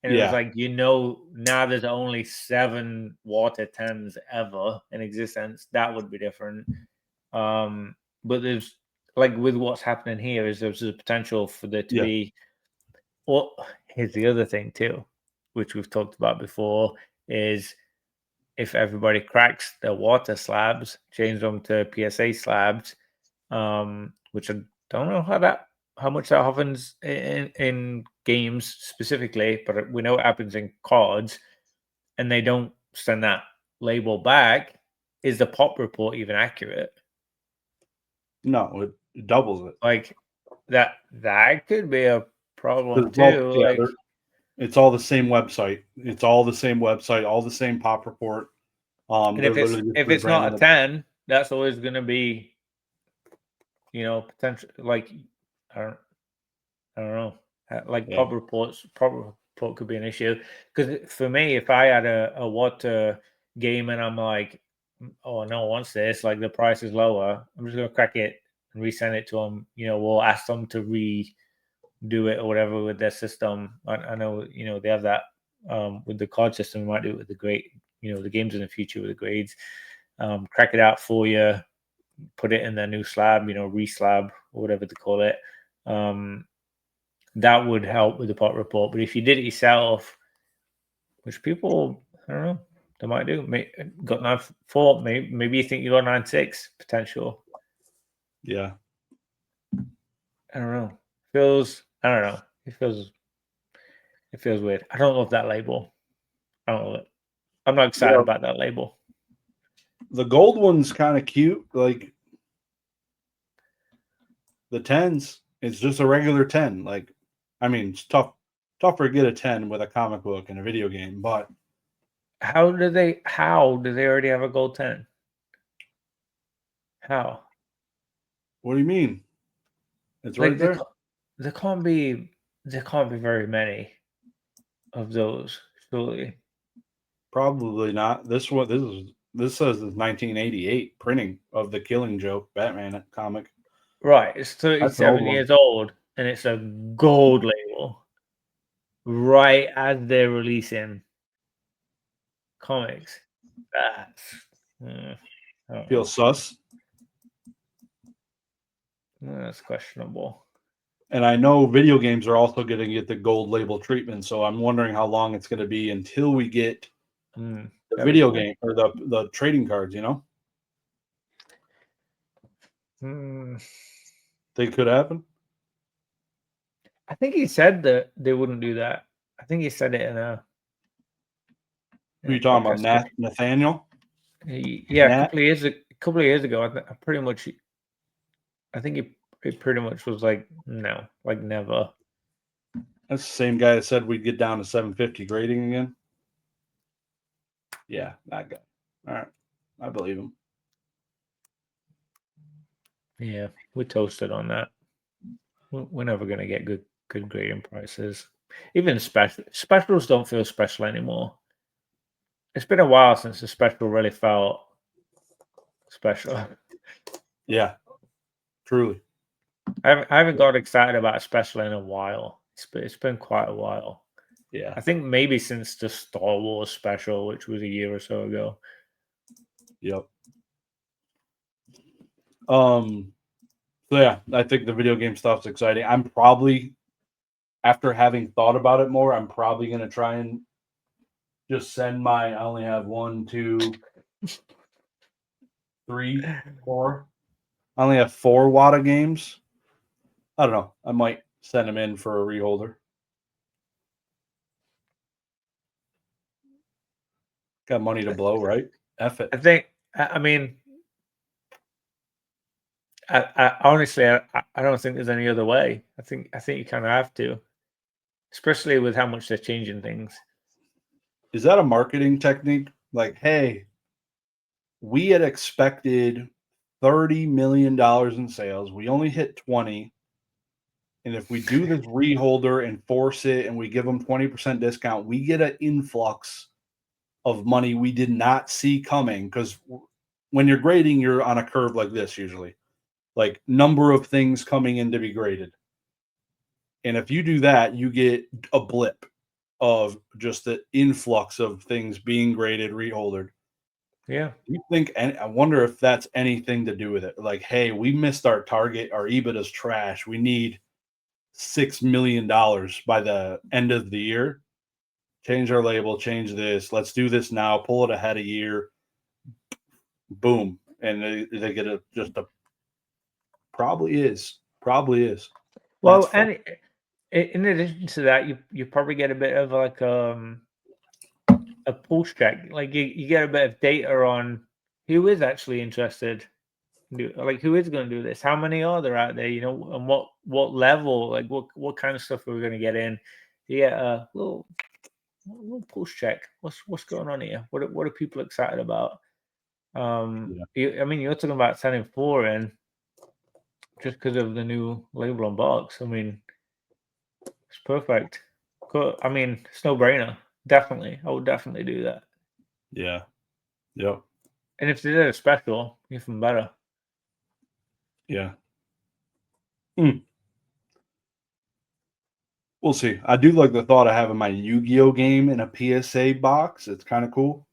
and it was like, you know, now there's only 7 Water 10s ever in existence, that would be different. But there's, like, with what's happening here, is there's a potential for there to be. Well, here's the other thing too, which we've talked about before, is if everybody cracks their Water slabs, change them to PSA slabs, which I don't know how much that happens in games specifically, but we know it happens in cards, and they don't send that label back. Is the pop report even accurate? No, it doubles it. Like that could be a problem too. It's all the same website. It's all the same website, all the same pop report. And if it's not a 10, that's always going to be, you know, potential. Like I don't know. Like pop report could be an issue, because for me, if I had a Water game and I'm like, oh no, wants this, like the price is lower, I'm just gonna crack it and resend it to them. You know, we'll ask them to redo it or whatever with their system. I know, you know, they have that with the card system. We might do it with the the games in the future with the grades. Crack it out for you, put it in their new slab, re-slab or whatever they call it. That would help with the pot report. But if you did it yourself, which people, I don't know, they might do. Got 9.4, maybe you think you got 9.6 potential. Yeah. I don't know. I don't know. It feels weird. I don't love that label. I don't love it. I'm not excited about that label. The gold one's kind of cute. Like the 10s, it's just a regular 10. Like, I mean, it's tough to get a 10 with a comic book and a video game, but how do they already have a gold 10? How? What do you mean? It's like right there. There can't be very many of those, surely. Probably not. This says it's 1988 printing of the Killing Joke Batman comic. Right, it's 37 years old, and it's a gold label. Right as they're releasing comics. Feels sus. That's questionable. And I know video games are also going to get the gold label treatment, so I'm wondering how long it's going to be until we get the video game or the trading cards, They could happen. I think he said that they wouldn't do that. I think he said it in a. Who are you talking about, Nathaniel? Yeah, a couple of years ago, I think he pretty much was like, no, like never. That's the same guy that said we'd get down to 750 grading again. Yeah, that guy. All right, I believe him. Yeah, we're toasted on that. We're never gonna get good grading prices. Even specials don't feel special anymore. It's been a while since the special really felt special. Yeah, truly. I haven't got excited about a special in a while. It's been quite a while. Yeah, I think maybe since the Star Wars special, which was a year or so ago. Yep. So yeah, I think the video game stuff's exciting. I'm probably, after having thought about it more, I'm probably going to try and just send I only have 1, 2, 3, 4. I only have 4 WATA games. I don't know. I might send them in for a reholder. Got money to blow, right? F it. I think, I mean, I honestly, I don't think there's any other way. I think you kind of have to, especially with how much they're changing things. Is that a marketing technique? Like, hey, we had expected $30 million in sales. We only hit 20. And if we do this reholder and force it and we give them 20% discount, we get an influx of money we did not see coming. Because when you're grading, you're on a curve like this usually. Like number of things coming in to be graded. And if you do that, you get a blip of just the influx of things being graded, reholdered. Yeah. You think, and I wonder if that's anything to do with it. Like, hey, we missed our target. Our EBITDA is trash. We need $6 million by the end of the year. Change our label, change this. Let's do this now. Pull it ahead a year. Boom. And they get probably is. Well, and in addition to that, you probably get a bit of like a pulse check. Like you get a bit of data on who is actually interested. Like who is going to do this? How many are there out there? And what level? Like what kind of stuff are we going to get in? Yeah, a little pulse check. What's going on here? What are people excited about? You're talking about sending 4 in just because of the new label on box. I mean, it's perfect. I mean, it's no brainer. Definitely, I would definitely do that. Yeah. Yep. And if they did a special, even better. Yeah. We'll see. I do like the thought of having my Yu-Gi-Oh game in a PSA box. It's kind of cool.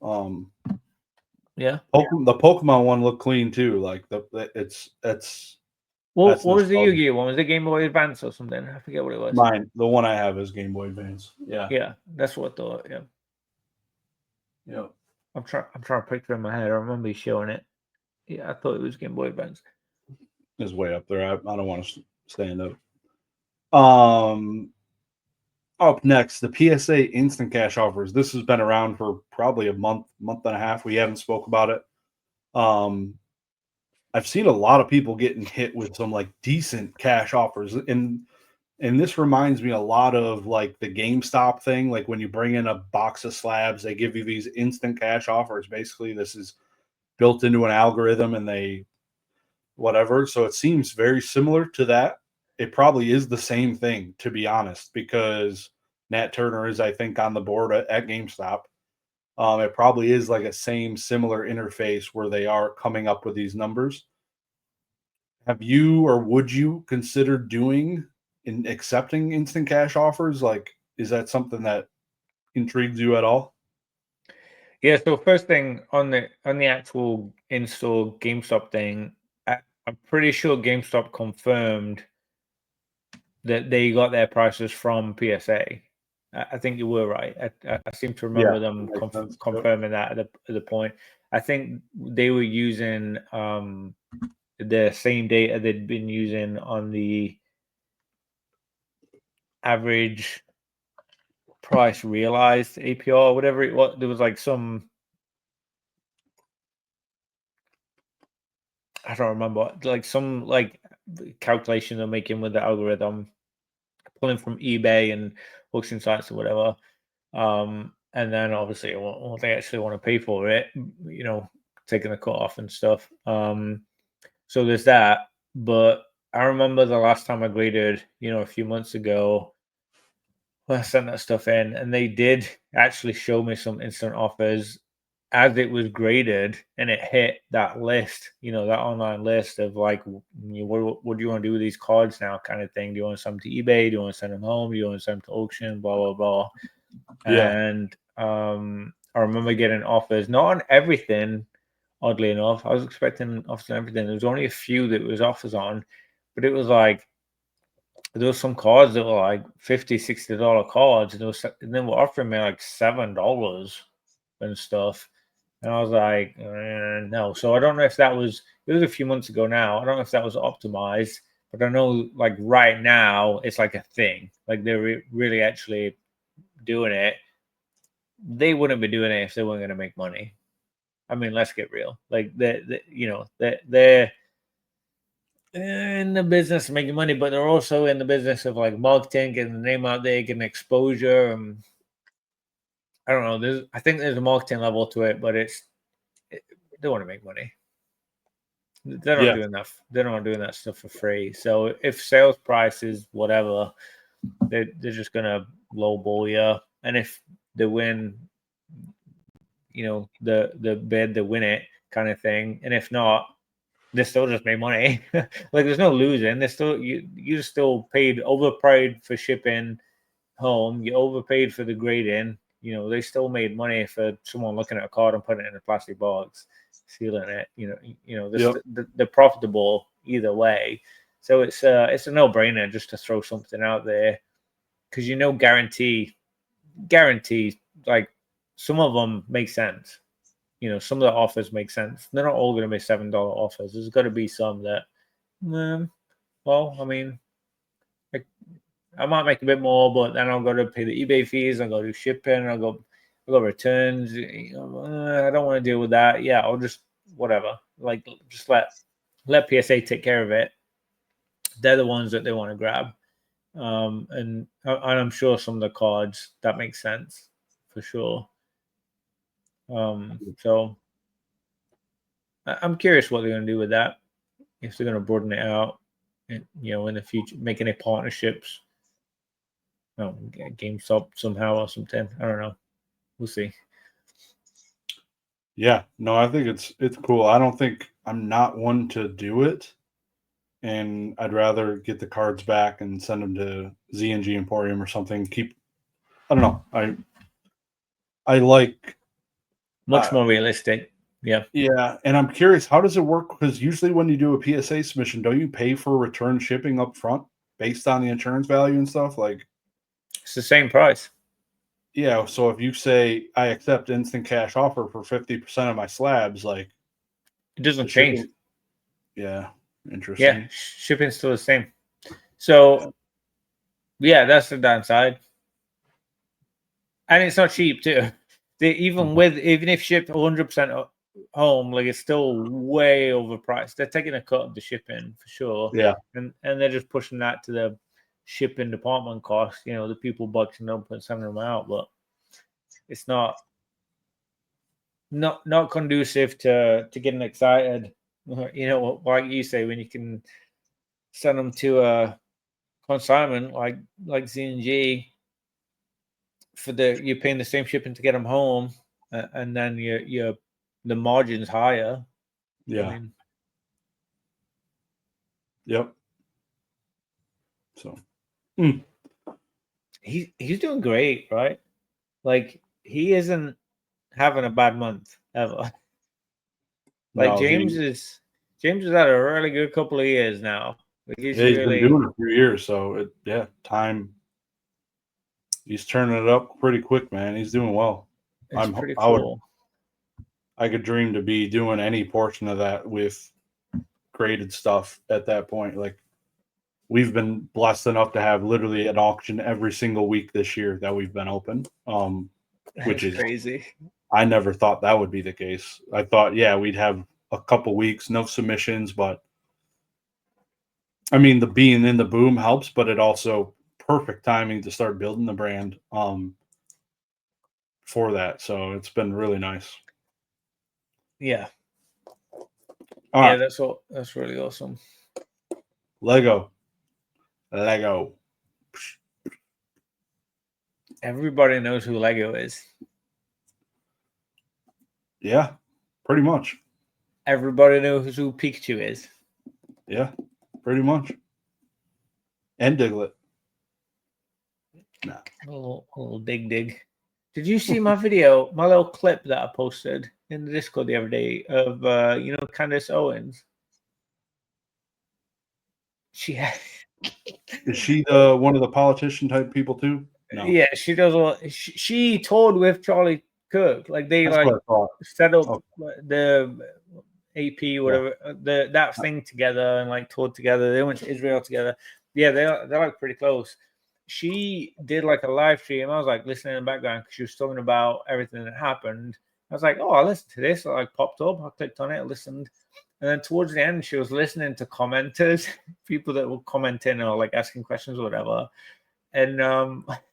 Yeah. The Pokemon one looked clean too. Like that's what was the Yu-Gi-Oh one? Was it Game Boy Advance or something? I forget what it was. Mine, the one I have is Game Boy Advance. Yeah. Yeah, that's what I thought. Yeah. Yeah. I'm trying to picture in my head. I remember you showing it. Yeah, I thought it was Game Boy Advance. It's way up there. I don't want to stand up. Up next, the PSA instant cash offers. This has been around for probably a month and a half. We haven't spoke about it. I've seen a lot of people getting hit with some like decent cash offers, and this reminds me a lot of like the GameStop thing. Like when you bring in a box of slabs, they give you these instant cash offers. Basically, this is built into an algorithm, and they whatever. So it seems very similar to that. It probably is the same thing, to be honest, because Nat Turner is, I think, on the board at GameStop. It probably is like a similar interface where they are coming up with these numbers. Have you or would you consider doing in accepting instant cash offers? Like, is that something that intrigues you at all? Yeah. So first thing on the actual in-store GameStop thing, I'm pretty sure GameStop confirmed that they got their prices from PSA. I think you were right. I seem to remember them confirming that at the point. I think they were using the same data they'd been using on the average price realized APR or whatever it was. There was like some, I don't remember, like some like calculation they're making with the algorithm, pulling from eBay and auction sites or whatever. And then obviously what they actually want to pay for it, taking the cut off and stuff. So there's that. But I remember the last time I graded, a few months ago, I sent that stuff in, and they did actually show me some instant offers as it was graded, and it hit that list, that online list of like, what do you want to do with these cards now, kind of thing. Do you want to send them to eBay? Do you want to send them home? Do you want to send them to auction? Blah blah blah. Yeah. And I remember getting offers, not on everything. Oddly enough, I was expecting offers on everything. There was only a few that was offers on, but it was like there was some cards that were like $50-$60 cards, and they were offering me like $7 and stuff. And I was like, no. So I don't know if that was, it was a few months ago now. I don't know if that was optimized, but I know like right now it's like a thing. Like they're really actually doing it. They wouldn't be doing it if they weren't going to make money. I mean, let's get real. Like they're in the business of making money, but they're also in the business of like marketing, getting the name out there, getting exposure. I don't know. I think there's a marketing level to it, but they want to make money. They're not doing that. They're not doing that stuff for free. So if sales price is whatever, they're just gonna lowball you. And if they win, the bid, they win it, kind of thing. And if not, they still just made money. Like there's no losing. They still you still paid overpaid for shipping home. You overpaid for the grading. They still made money for someone looking at a card and putting it in a plastic box, sealing it. They're profitable either way. So it's a no-brainer just to throw something out there, because guarantee like some of them make sense. Some of the offers make sense. They're not all going to be $7 offers. There's got to be some that, well, I mean, I might make a bit more, but then I'll go to pay the eBay fees. I'll go do shipping. I'll go returns. I don't want to deal with that. Yeah, I'll just whatever. Like just let PSA take care of it. They're the ones that they want to grab. And I'm sure some of the cards that makes sense for sure. So I'm curious what they're going to do with that. If they're going to broaden it out, and in the future, make any partnerships. GameStop somehow or something. I don't know. We'll see. Yeah, no, I think it's cool. I don't think I'm not one to do it. and I'd rather get the cards back and send them to ZNG Emporium or something. I don't know. I like much more realistic. Yeah. Yeah, and I'm curious, how does it work? Because usually when you do a PSA submission, don't you pay for return shipping up front based on the insurance value and stuff? Like, it's the same price. Yeah, so if you say I accept instant cash offer for 50% of my slabs, like it doesn't change. Yeah, interesting. Yeah, shipping's still the same. So yeah, that's the downside. And it's not cheap too. Even if shipped 100% home, like it's still way overpriced. They're taking a cut of the shipping for sure. Yeah, and they're just pushing that to the shipping department cost. You know, the people boxing up and sending them out, but it's not conducive to getting excited. You know, like you say, when you can send them to a consignment like ZNG for you're paying the same shipping to get them home, and then the margin's higher. Yeah. I mean, yep. So he's doing great, right? Like he isn't having a bad month ever. Like no, James has had a really good couple of years now. Like he's been doing it a few years, so time. He's turning it up pretty quick, man. He's doing well. It's pretty cool. I could dream to be doing any portion of that with graded stuff at that point. Like we've been blessed enough to have literally an auction every single week this year that we've been open. Which is crazy. I never thought that would be the case. I thought, we'd have a couple weeks, no submissions, but I mean, the being in the boom helps, but it also perfect timing to start building the brand for that. So it's been really nice. Yeah. Right. That's really awesome. Lego. Everybody knows who Lego is. Yeah, pretty much. Everybody knows who Pikachu is. Yeah, pretty much. And Diglett. Nah. A little dig. Did you see my video, my little clip that I posted in the Discord the other day of Candace Owens? Is she the one of the politician type people too? No. Yeah, she does. She toured with Charlie Kirk. Like they set up the AP whatever that thing together and like toured together. They went to Israel together. Yeah, they're like pretty close. She did like a live stream. I was like listening in the background because she was talking about everything that happened. I was like, oh, I listened to this. I like popped up. I clicked on it. I listened. And then towards the end, she was listening to commenters, people that were commenting or like asking questions or whatever. And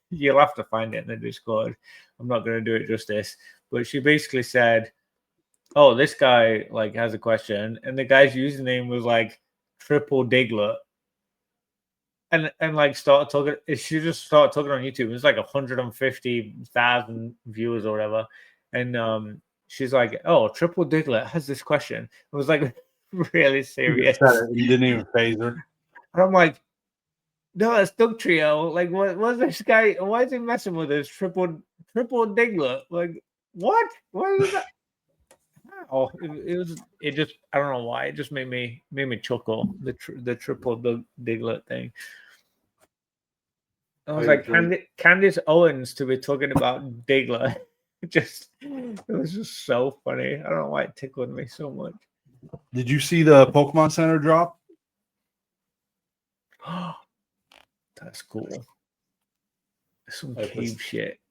you'll have to find it in the Discord. I'm not going to do it justice. But she basically said, oh, this guy like has a question. And the guy's username was like Triple Diglett. And like started talking. She just started talking on YouTube. It was like 150,000 viewers or whatever. And she's like, "Oh, Triple Diglett has this question." It was like really serious. You didn't even phase her. And I'm like, "No, it's Doug Trio. Like, what's this guy? Why is he messing with this Triple Diglett? Like, what? What is that?" Oh, it just I don't know why. It just made me chuckle. The Triple Diglett thing. I was like, Candace Owens to be talking about Diglett. It was just so funny. I don't know why it tickled me so much. Did you see the Pokemon Center drop? That's cool. Some cube shit.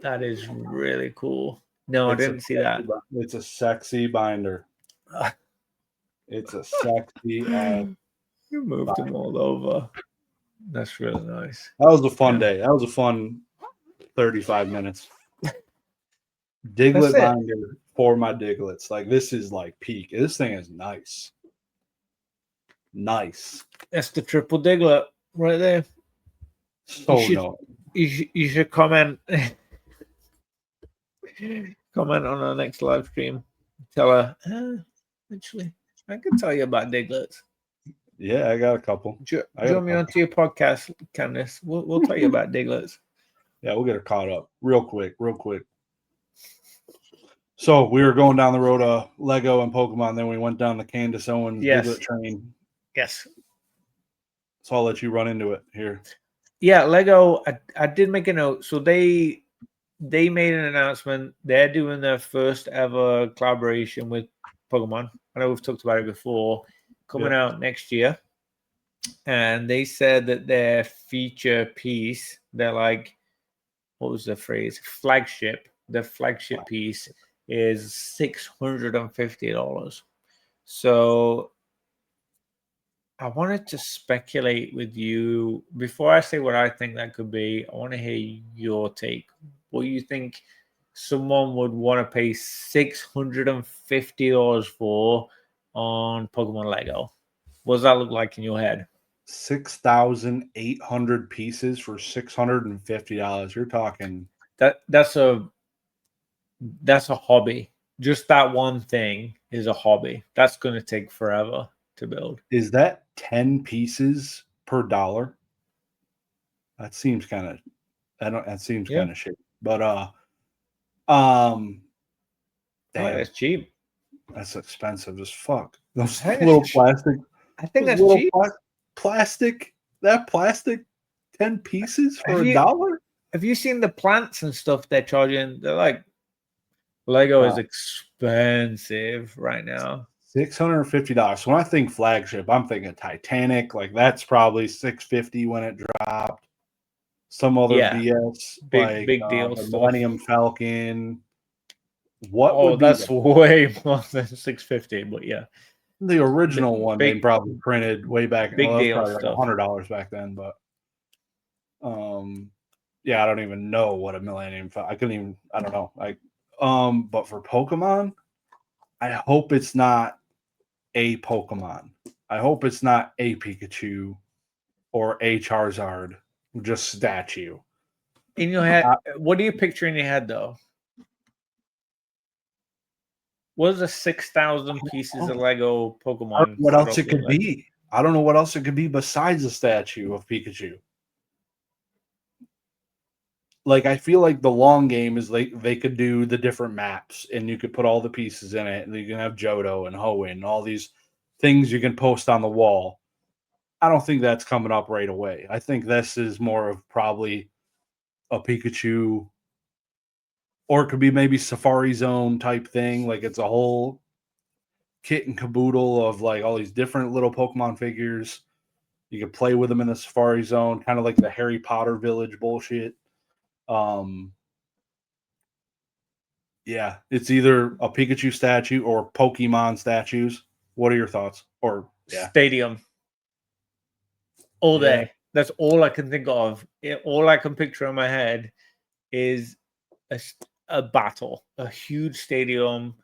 That is really cool. No, I didn't see that. It's a sexy binder. It's a sexy ass. You moved them all over. That's really nice. That was a fun day. That was a fun 35 minutes. Diglett binder for my Digletts. Like this is like peak. This thing is nice. Nice. That's the Triple Diglett right there. You should comment on our next live stream. Tell her, actually, I can tell you about Digletts. Yeah, I got a couple. Join me onto your podcast, Candice. We'll tell you about Digletts. Yeah, we'll get her caught up real quick. So we were going down the road of Lego and Pokemon, then we went down the Candace Owens Diglett train. Yes. So I'll let you run into it here. Yeah, Lego. I did make a note. So they made an announcement. They're doing their first ever collaboration with Pokemon. I know we've talked about it before. Coming out next year. And they said that their feature piece, they're like, what was the phrase? Flagship. The flagship piece is $650. So I wanted to speculate with you before I say what I think that could be. I want to hear your take. What do you think someone would want to pay $650 for on Pokemon Lego? What does that look like in your head? 6,800 pieces for $650. You're talking that's a hobby. Just that one thing is a hobby. That's going to take forever to build. Is that 10 pieces per dollar? That seems kind of kind of shitty. But damn, that's cheap. That's expensive as fuck. Those little plastic. I think that's cheap. Plastic. That plastic 10 pieces for $1? Have you seen the plants and stuff they're charging? They're like, Lego is expensive right now. $650. So when I think flagship, I'm thinking Titanic. Like that's probably $650 when it dropped. Some other BS, big deal. The Millennium Falcon. What would be that's way more than $650, but yeah. The original one they probably printed way back. Big deal probably stuff. Like $100 back then, but yeah, I don't even know what a Millennium Falcon. I don't know. But for Pokemon, I hope it's not a Pokemon. I hope it's not a Pikachu or a Charizard, just statue. In your head, what do you picture in your head though? What is the 6,000 pieces of Lego Pokemon? What else it could be? I don't know what else it could be besides a statue of Pikachu. Like, I feel like the long game is like they could do the different maps and you could put all the pieces in it. And you can have Johto and Hoenn and all these things you can post on the wall. I don't think that's coming up right away. I think this is more of probably a Pikachu, or it could be maybe Safari Zone type thing. Like it's a whole kit and caboodle of like all these different little Pokemon figures. You can play with them in the Safari Zone, kind of like the Harry Potter village bullshit. Yeah, it's either a Pikachu statue or Pokemon statues. What are your thoughts? Or Stadium. All day. That's all I can think of. All I can picture in my head is a battle, a huge stadium,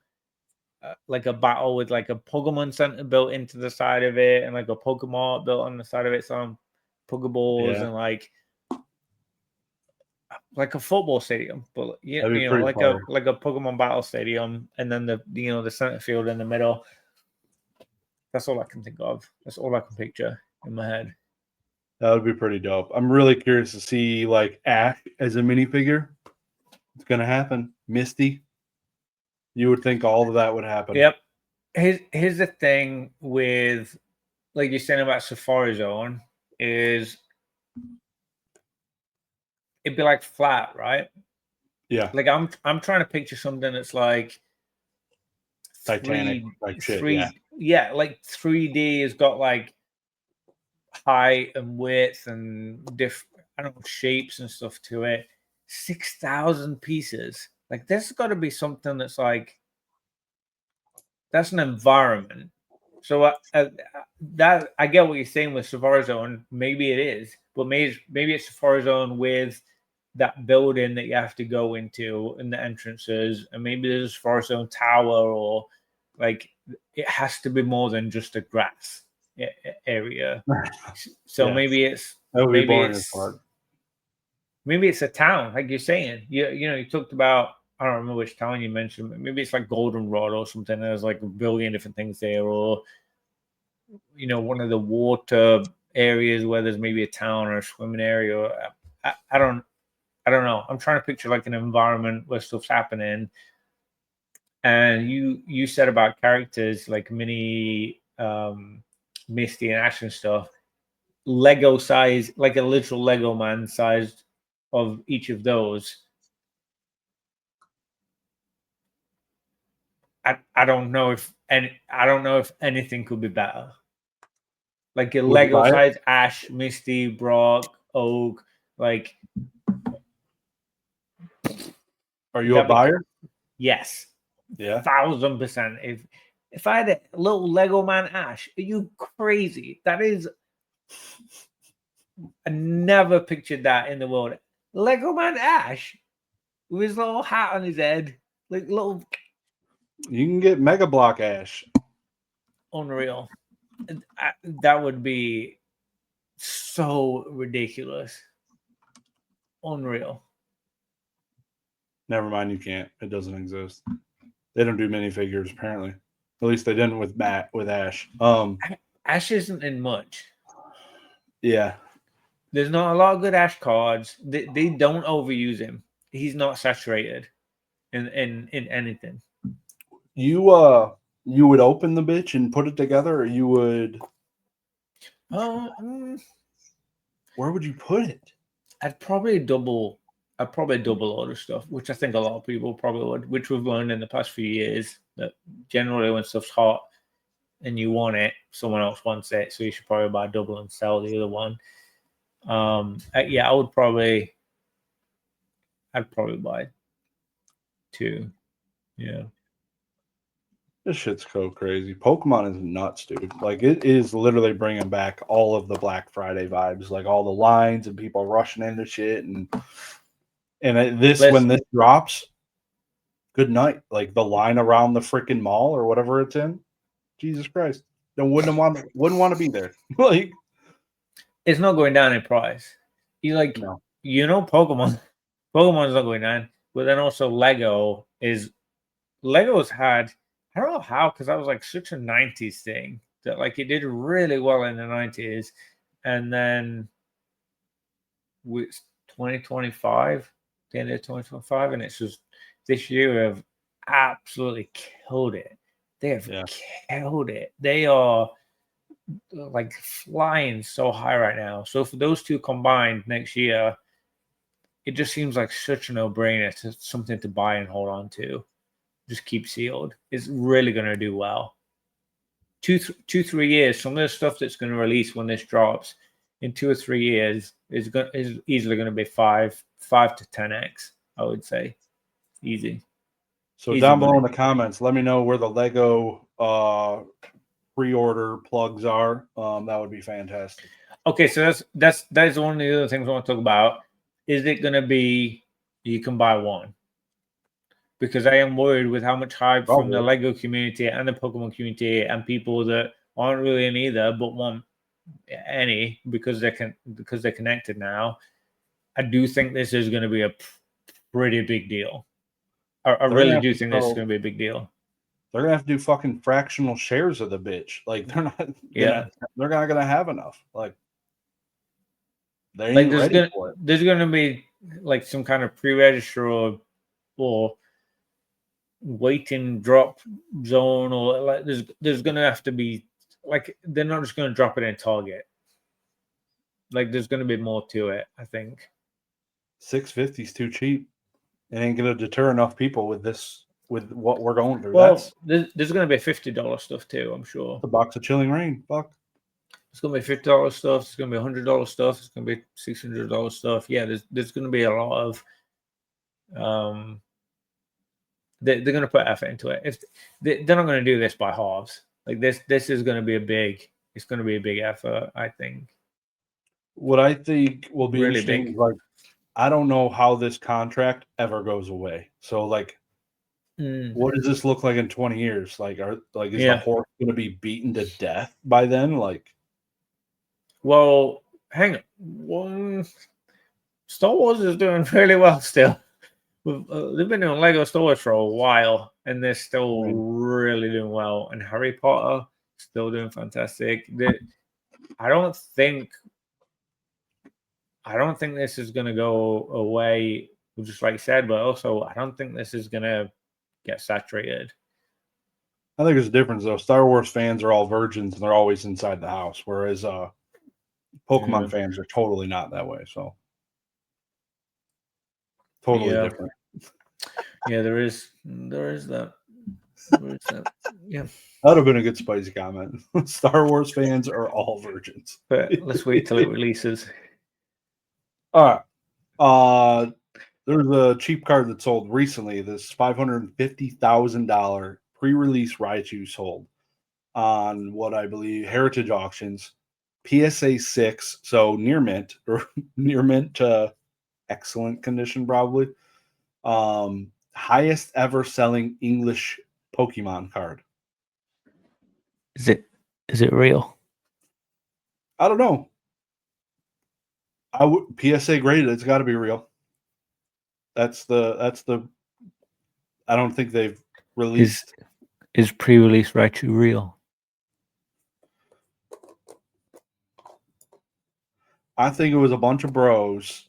like a battle with like a Pokemon Center built into the side of it, and like a Pokemon built on the side of it, some Pokeballs and like a football stadium, but you know, like a Pokemon battle stadium, and then the center field in the middle. That's all I can think of. That's all I can picture in my head. That would be pretty dope. I'm really curious to see like Ash as a minifigure. It's gonna happen. Misty. You would think all of that would happen. Yep. Here's the thing with, like you're saying about Safari Zone, is it'd be like flat, right? Yeah. Like I'm trying to picture something that's like Titanic, like like 3D has got like height and width and different, I don't know, shapes and stuff to it. 6,000 pieces. Like there's got to be something that's like, that's an environment. So that I get what you're saying with Safari Zone. Maybe it is, but maybe it's Safari Zone with that building that you have to go into and the entrances, and maybe there's a Safari Zone tower, or like it has to be more than just a grass area. So maybe it's maybe it's a town, like you're saying. You talked about, I don't remember which town you mentioned, but maybe it's like Goldenrod or something. There's like a billion different things there, or one of the water areas where there's maybe a town or a swimming area. Or, I don't know. I'm trying to picture like an environment where stuff's happening. And you said about characters like Minnie, Misty, and Ash and stuff. Lego size, like a literal Lego man sized of each of those. I don't know if anything could be better. Like a Lego size Ash, Misty, Brock, Oak, like. Are you a buyer? Yes. Yeah. 1000%. If I had a little Lego man Ash, are you crazy? That is. I never pictured that in the world. Lego man Ash with his little hat on his head, like little. You can get Mega Block Ash. Unreal. That would be so ridiculous. Unreal. Never mind, you can't. It doesn't exist. They don't do minifigures, apparently. At least they didn't with Ash. Ash isn't in much. Yeah. There's not a lot of good Ash cards. They don't overuse him. He's not saturated in anything. You would open the bitch and put it together, or you would? Where would you put it? I'd probably double order stuff, which I think a lot of people probably would, which we've learned in the past few years that generally when stuff's hot and you want it, someone else wants it, so you should probably buy double and sell the other one. I'd probably buy 2. Yeah. This shit's so crazy. Pokemon is nuts, dude. Like, it is literally bringing back all of the Black Friday vibes, like all the lines and people rushing into shit, and when this drops, good night. Like the line around the freaking mall or whatever it's in, Jesus Christ, wouldn't want to be there. Like, it's not going down in price. Pokemon's not going down, but then also Lego's had. I don't know how, because that was like such a 90s thing that like it did really well in the 90s. And then with 2025, the end of 2025, and it's just this year have absolutely killed it. They have killed it. They are like flying so high right now. So for those two combined next year, it just seems like such a no-brainer. To something to buy and hold on to. Just keep sealed. It's really going to do well. 2-3 years. Some of the stuff that's going to release when this drops in 2 or 3 years is easily going to be 5 to 10x. I would say, easy. So down below in the comments, let me know where the Lego pre-order plugs are. That would be fantastic. Okay, so that is one of the other things I want to talk about. Is it going to be you can buy one? Because I am worried with how much hype from the Lego community and the Pokemon community and people that aren't really in either but want any because they're connected now. I do think this is going to be a pretty big deal. I really do think this is going to be a big deal. They're going to have to do fucking fractional shares of the bitch. Like they're not going to have enough. Like they ain't ready for it. There's going to be like some kind of pre-register or waiting drop zone, or like there's gonna have to be like they're not just gonna drop it in Target. Like there's gonna be more to it. I think $650 is too cheap. It ain't gonna deter enough people with what we're going through. Well, there's gonna be $50 stuff too. I'm sure. The box of Chilling Reign. Fuck. It's gonna be $50 stuff. It's gonna be $100 stuff. It's gonna be $600 stuff. Yeah, there's gonna be a lot of They're going to put effort into it. If they're not going to do this by halves, like this is going to be a big effort. I think. What I think will be really interesting is like I don't know how this contract ever goes away. So like, what does this look like in 20 years? Like, is the horse going to be beaten to death by then? Like, well, hang on. Star Wars is doing really well still. They've been doing Lego Star Wars for a while, and they're still really doing well. And Harry Potter still doing fantastic. I don't think this is going to go away, just like you said, but also I don't think this is going to get saturated. I think there's a difference, though. Star Wars fans are all virgins, and they're always inside the house, whereas Pokemon fans are totally not that way. So totally different. Yeah, there is that. Yeah. That would have been a good spicy comment. Star Wars fans are all virgins. But let's wait till it releases. All right. There's a cheap card that sold recently. This $550,000 pre-release Raichu sold on what I believe Heritage Auctions. PSA 6, so near mint or near mint to excellent condition, probably. Highest ever selling English Pokemon card. Is it real? I don't know. PSA graded. It's got to be real. That's the. I don't think they've released. Is pre-release Raichu real? I think it was a bunch of bros,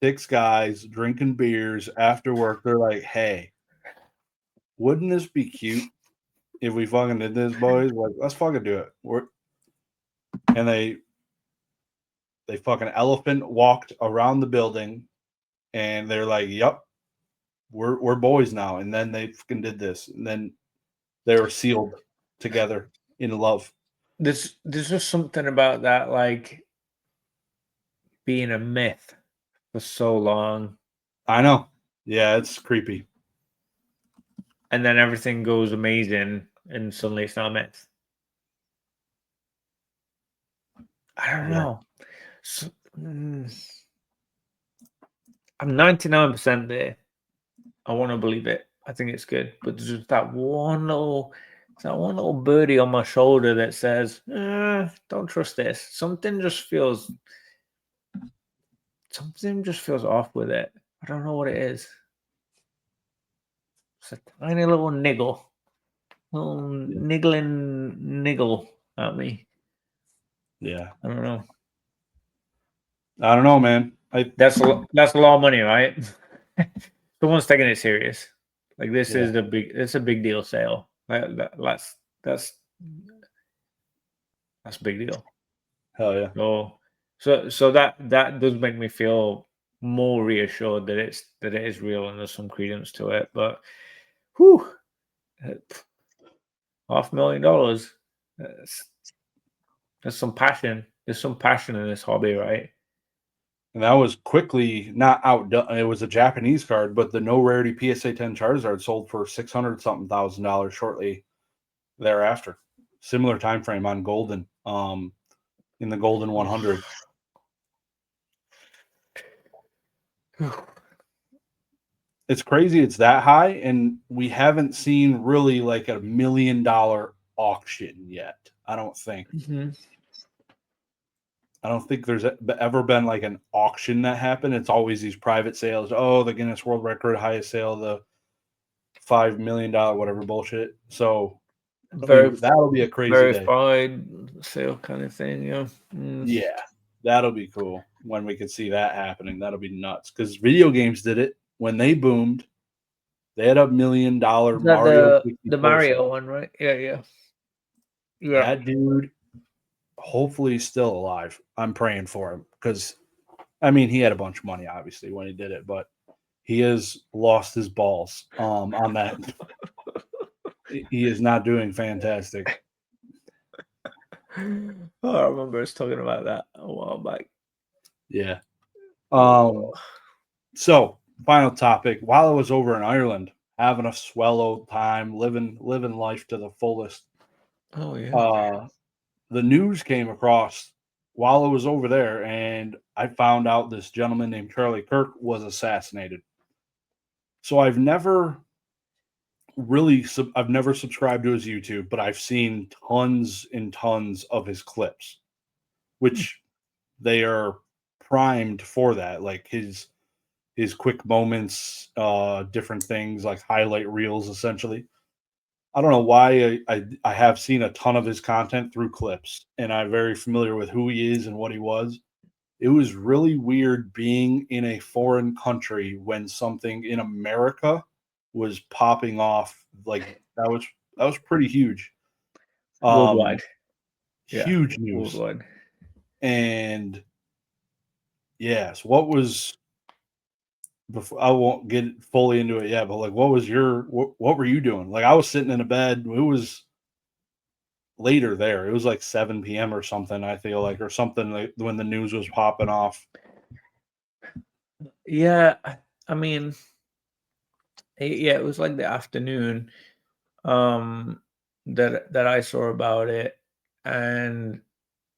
6 guys drinking beers after work. They're like, "Hey, wouldn't this be cute if we fucking did this, boys? Like, let's fucking do it." And they fucking elephant walked around the building, and they're like, "Yep, we're boys now." And then they fucking did this, and then they were sealed together in love. There's just something about that, like being a myth for so long. I know. Yeah, it's creepy. And then everything goes amazing, and suddenly it's not a myth. I don't know. So, I'm 99% there. I want to believe it. I think it's good, but there's just that one little birdie on my shoulder that says, "Don't trust this." Something just feels off with it. I don't know what it is. It's a tiny little niggle at me. Yeah, I don't know. I don't know, man. That's a lot of money, right? Someone's taking it serious. Like this is it's a big deal sale. That's a big deal. Hell yeah. So that does make me feel more reassured that it is real and there's some credence to it. But whew, $500,000. There's some passion. There's some passion in this hobby, right? And that was quickly not outdone. It was a Japanese card, but the no rarity PSA 10 Charizard sold for $600,000 shortly thereafter. Similar time frame on Golden, in the Golden 100. It's crazy. It's that high, and we haven't seen really like $1 million auction yet. I don't think. Mm-hmm. I don't think there's ever been like an auction that happened. It's always these private sales. Oh, the Guinness World Record highest sale, the $5 million whatever bullshit. So that'll be a crazy verified sale kind of thing. Yeah. Yeah, that'll be cool when we can see that happening. That'll be nuts because video games did it when they boomed. They had $1 million Mario. The Mario one, right? Yeah. That dude. Hopefully he's still alive. I'm praying for him because, I mean, he had a bunch of money, obviously, when he did it, but he has lost his balls on that. He is not doing fantastic. Oh, I remember us talking about that a while back. Yeah. So, final topic. While I was over in Ireland, having a swell old time, living life to the fullest. Oh, yeah. The news came across while I was over there, and I found out this gentleman named Charlie Kirk was assassinated. So I've never subscribed to his YouTube, but I've seen tons and tons of his clips, which they are primed for that, like his quick moments, different things like highlight reels, essentially. I don't know why I have seen a ton of his content through clips, and I'm very familiar with who he is and what he was. It was really weird being in a foreign country when something in America was popping off. Like that was pretty huge. Worldwide. Huge news. Worldwide. And yes, what was before, I won't get fully into it yet, but like what was what were you doing? Like I was sitting in a bed. It was later there. It was like 7 p.m. or something, I feel like, or something like when the news was popping off. Yeah, I mean, it was like the afternoon that I saw about it, and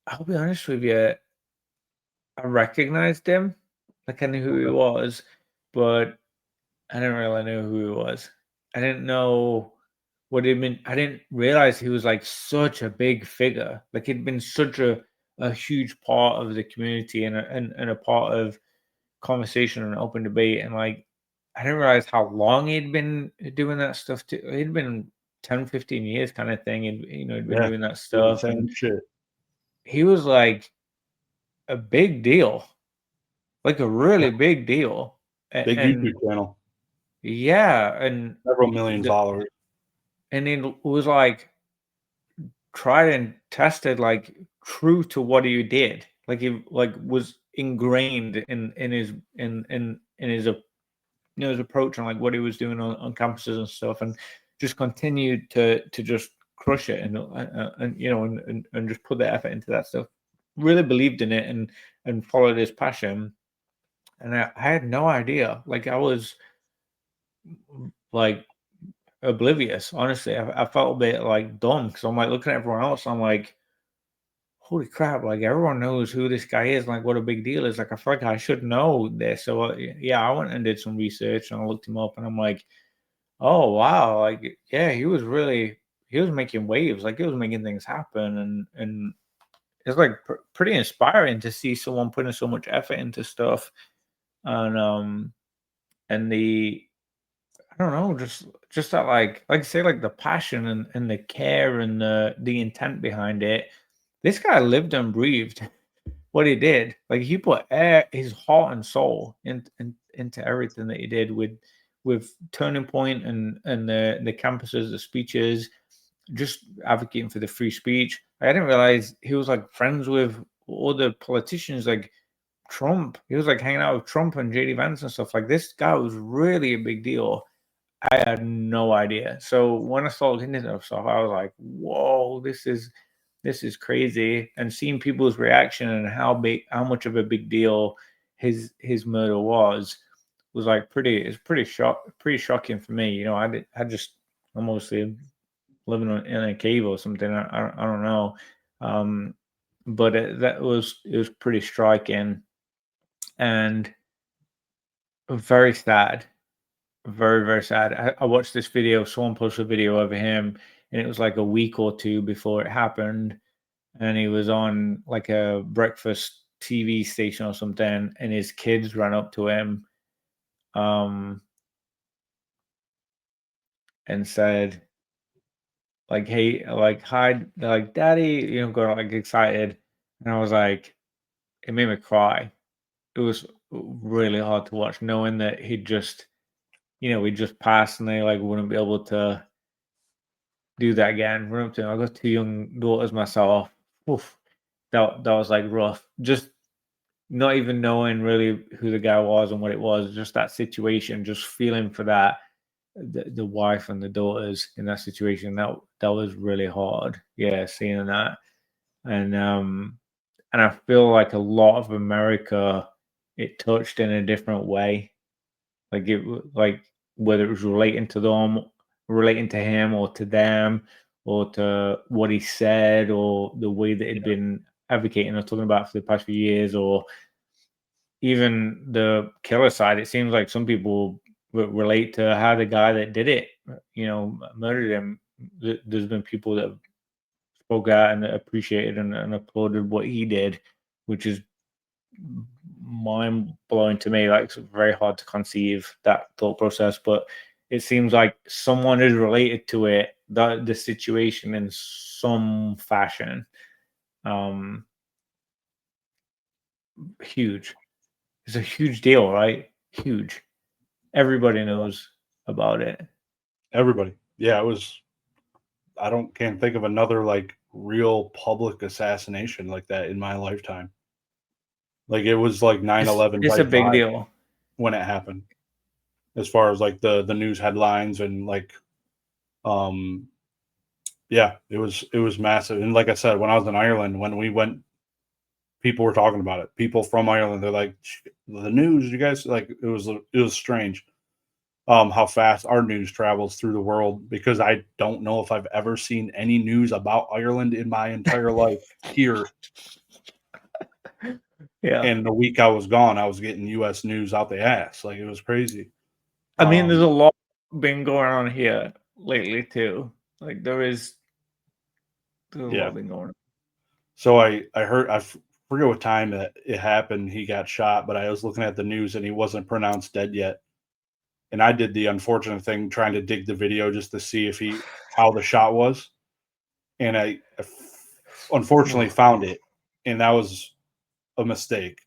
I'll be honest with you, I recognized him. Like I knew who he was, but I didn't really know who he was. I didn't know what he'd been. I didn't realize he was like such a big figure. Like he'd been such a huge part of the community and a part of conversation and open debate. And like I didn't realize how long he'd been doing that stuff too. He'd been 10, 15 years kind of thing. And he'd been doing that stuff. Same And shit. he was like a big deal. Like a really big deal. Big And YouTube channel. yeah, and Several million followers. And it was like tried and tested, like true to what he did. Like he like was ingrained in his in his his approach and like what he was doing on campuses and stuff, and just continued to just crush it and and just put the effort into that stuff. Really believed in it and followed his passion. And I had no idea. Like I was like oblivious. Honestly, I felt a bit like dumb because I'm like looking at everyone else. I'm like, holy crap! Like everyone knows who this guy is. Like what a big deal is. Like I feel like I should know this. So yeah, I went and did some research and I looked him up and I'm like, oh wow, like yeah, he was making waves. Like he was making things happen and it's like pretty inspiring to see someone putting so much effort into stuff and the I don't know, just that like I say, like the passion and the care and the intent behind it. This guy lived and breathed what he did. Like he put his heart and soul into everything that he did with Turning Point and the campuses, the speeches, just advocating for the free speech. I didn't realize he was like friends with all the politicians, like Trump. He was like hanging out with Trump and JD Vance and stuff. Like this guy was really a big deal. I had no idea. So when I started looking into stuff, I was like, "Whoa, this is crazy!" And seeing people's reaction and how much of a big deal his murder was like pretty shocking for me. I'm mostly living in a cave or something. I don't know, but it was pretty striking and very sad. Very, very sad. I watched this video. Someone posted a video of him, and it was like a week or two before it happened. And he was on like a breakfast TV station or something, and his kids ran up to him, and said, like, "Hey, like, hi, like, Daddy," got like excited. And I was like, it made me cry. It was really hard to watch, knowing that he just passed, and they like wouldn't be able to do that again. Run up to him. I got two young daughters myself. Oof, that was like rough. Just not even knowing really who the guy was and what it was. Just that situation. Just feeling for the wife and the daughters in that situation. That was really hard. Yeah, seeing that and I feel like a lot of America it touched in a different way. Like whether it was relating to him or to them or to what he said or the way that he'd been advocating or talking about for the past few years or even the killer side. It seems like some people relate to how the guy that did it, murdered him. There's been people that spoke out and appreciated and applauded what he did, which is mind blowing to me. Like it's very hard to conceive that thought process, but it seems like someone is related to it, the situation in some fashion. Huge. It's a huge deal, right? Huge. Everybody knows about it. Everybody. Yeah, it was. Can't think of another like real public assassination like that in my lifetime. Like it was like 9/11 It's a right big by deal when it happened. As far as like the news headlines and like yeah, it was massive. And like I said, when I was in Ireland, when we went, people were talking about it. People from Ireland, they're like, the news, you guys, like it was strange. How fast our news travels through the world, because I don't know if I've ever seen any news about Ireland in my entire life here. Yeah. And the week I was gone, I was getting US news out the ass. Like it was crazy. I mean, there's a lot been going on here lately too. Like there's a lot been going on. So I heard, I forget what time that it happened. He got shot, but I was looking at the news and he wasn't pronounced dead yet. And I did the unfortunate thing, trying to dig the video just to see if how the shot was. And I unfortunately found it, and that was a mistake.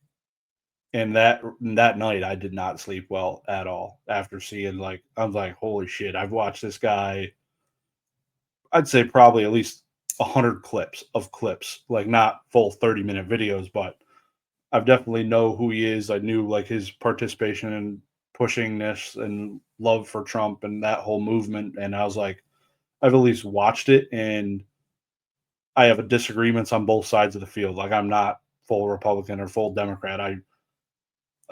And that night I did not sleep well at all after seeing, like, I was like, holy shit, I've watched this guy, I'd say probably at least 100 clips, like not full 30-minute videos, but I've definitely know who he is. I knew like his participation in pushing this and love for Trump and that whole movement. And I was like, I've at least watched it, and I have disagreements on both sides of the field. Like I'm not full Republican or full Democrat. I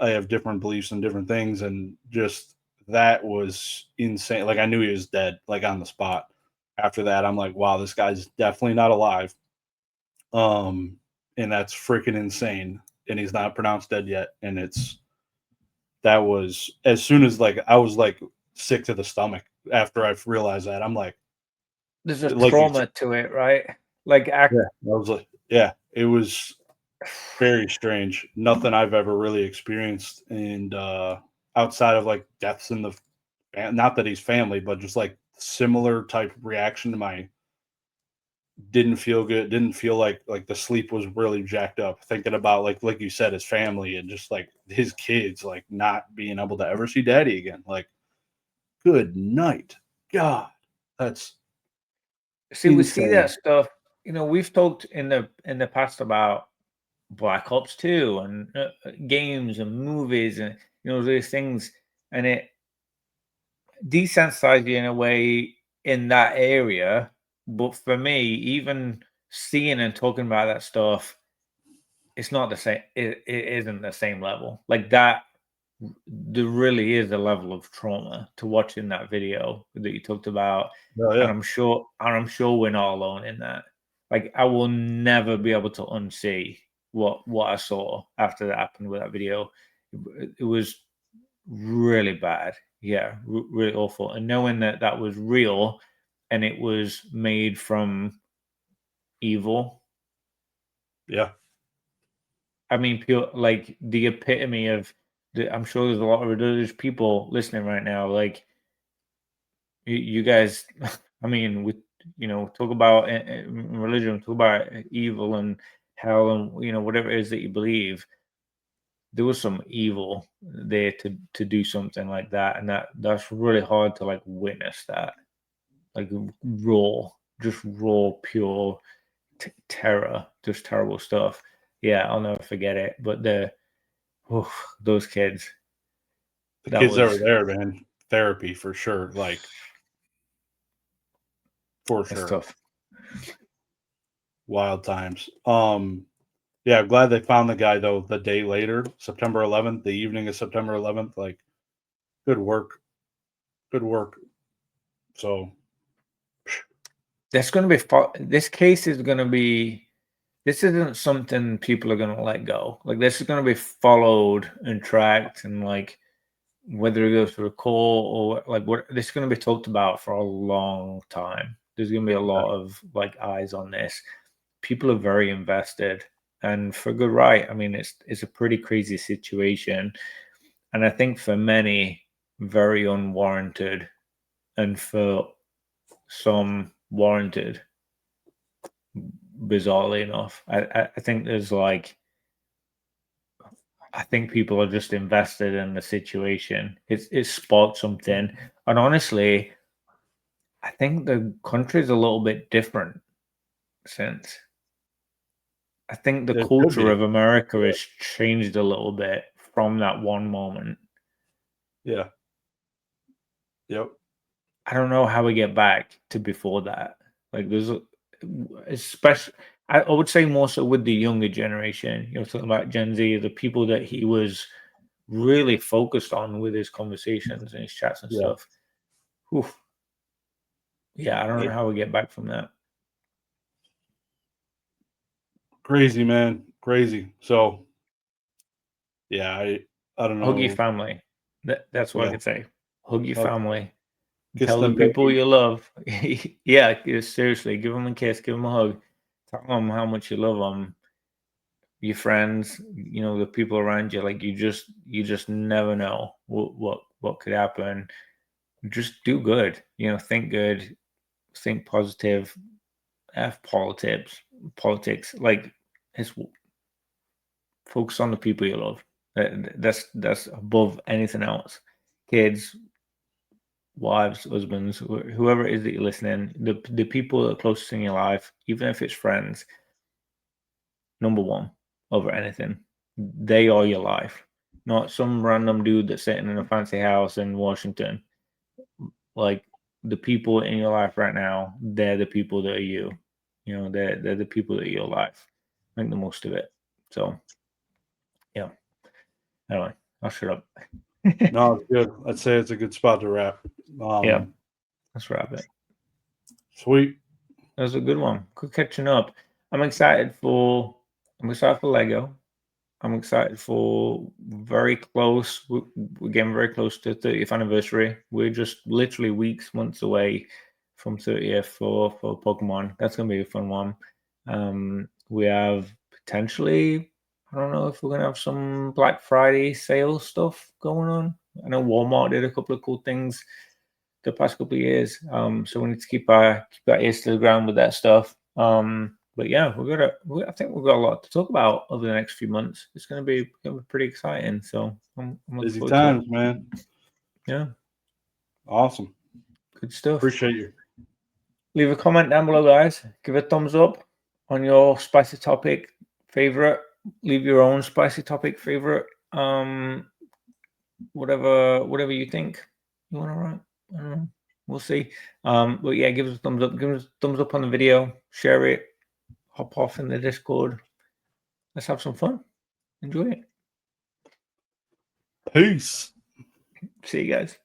have different beliefs and different things, and just that was insane. Like I knew he was dead, like on the spot. After that, I'm like, wow, this guy's definitely not alive. And that's freaking insane. And he's not pronounced dead yet. And that was, as soon as like I was like sick to the stomach after I realized that. I'm like, there's a trauma to it, right? Like yeah, I was like, yeah, it was very strange. Nothing I've ever really experienced. And outside of like deaths in the, not that he's family, but just like similar type reaction to my, didn't feel good, didn't feel like the sleep was really jacked up, thinking about like you said, his family and just like his kids, like not being able to ever see daddy again. Like, good night. God, that's see, we see that stuff. You know, we've talked in the past about Black Ops 2 and games and movies and these things, and it desensitized you in a way in that area. But for me, even seeing and talking about that stuff, it's not the same. It isn't the same level. Like that, there really is a level of trauma to watching that video that you talked about. Oh, yeah. And I'm sure we're not alone in that. Like I will never be able to unsee what I saw after that happened with that video. It was really bad. Yeah, really awful. And knowing that that was real and it was made from evil. Yeah. I mean, pure, like the epitome of I'm sure there's a lot of religious people listening right now. Like you guys, I mean, we talk about religion, talk about evil and hell and whatever it is that you believe. There was some evil there to do something like that, and that's really hard to like witness that, like just raw, pure terror, just terrible stuff. Yeah, I'll never forget it. But those kids, the kids that were there, man, therapy for sure. Like for sure, tough. Wild times. Yeah, I'm glad they found the guy though. The day later, September 11th, the evening of September 11th. Like, good work. So that's going to be this case is going to be. This isn't something people are going to let go. Like this is going to be followed and tracked, and like whether it goes through a court or like what, this is going to be talked about for a long time. There's going to be a lot of like eyes on this. People are very invested, and for good right. I mean, it's a pretty crazy situation, and I think for many, very unwarranted and for some warranted. Bizarrely enough, I think there's like, I think people are just invested in the situation. It sparked something, and honestly, I think the country's a little bit different since. I think the culture of America has changed a little bit from that one moment. Yeah. Yep. I don't know how we get back to before that. Like there's especially, I would say more so with the younger generation. You know, talking about Gen Z, the people that he was really focused on with his conversations and his chats and stuff. Oof. Yeah, I don't know how we get back from that. Crazy, man. Crazy. So, yeah, I don't know. Hug your family. That's what I could say. Hug your family. Tell the people you love. Yeah, seriously, give them a kiss, give them a hug. Tell them how much you love them. Your friends, you know, the people around you. Like you just never know what could happen. Just do good. You know, think good, think positive. F politics. Like it's focus on the people you love. That's above anything else. Kids, wives, husbands, whoever it is that you're listening, the people that are closest in your life, even if it's friends, number one over anything. They are your life, not some random dude that's sitting in a fancy house in Washington. Like the people in your life right now, they're the people that are you. You know, they're the people that are your life. Make the most of it. So, yeah. Anyway, I'll shut up. No, it's good. I'd say it's a good spot to wrap. Yeah, let's wrap it. Sweet. That was a good one. Good catching up. I'm excited for Lego. I'm excited for very close. We're getting very close to 30th anniversary. We're just literally months away from 30th for Pokemon. That's gonna be a fun one. We have potentially, I don't know if we're gonna have some Black Friday sales stuff going on. I know Walmart did a couple of cool things the past couple of years. So we need to keep our ears to the ground with that stuff. But yeah, I think we've got a lot to talk about over the next few months. It's going to be pretty exciting. So I'm busy times, man. Yeah. Awesome. Good stuff. Appreciate you. Leave a comment down below, guys. Give a thumbs up on your spicy topic favorite. Leave your own spicy topic favorite. Whatever you think you want to write. I don't know. We'll see. But yeah, give us a thumbs up. Give us a thumbs up on the video. Share it. Hop off in the Discord. Let's have some fun. Enjoy it. Peace. See you guys.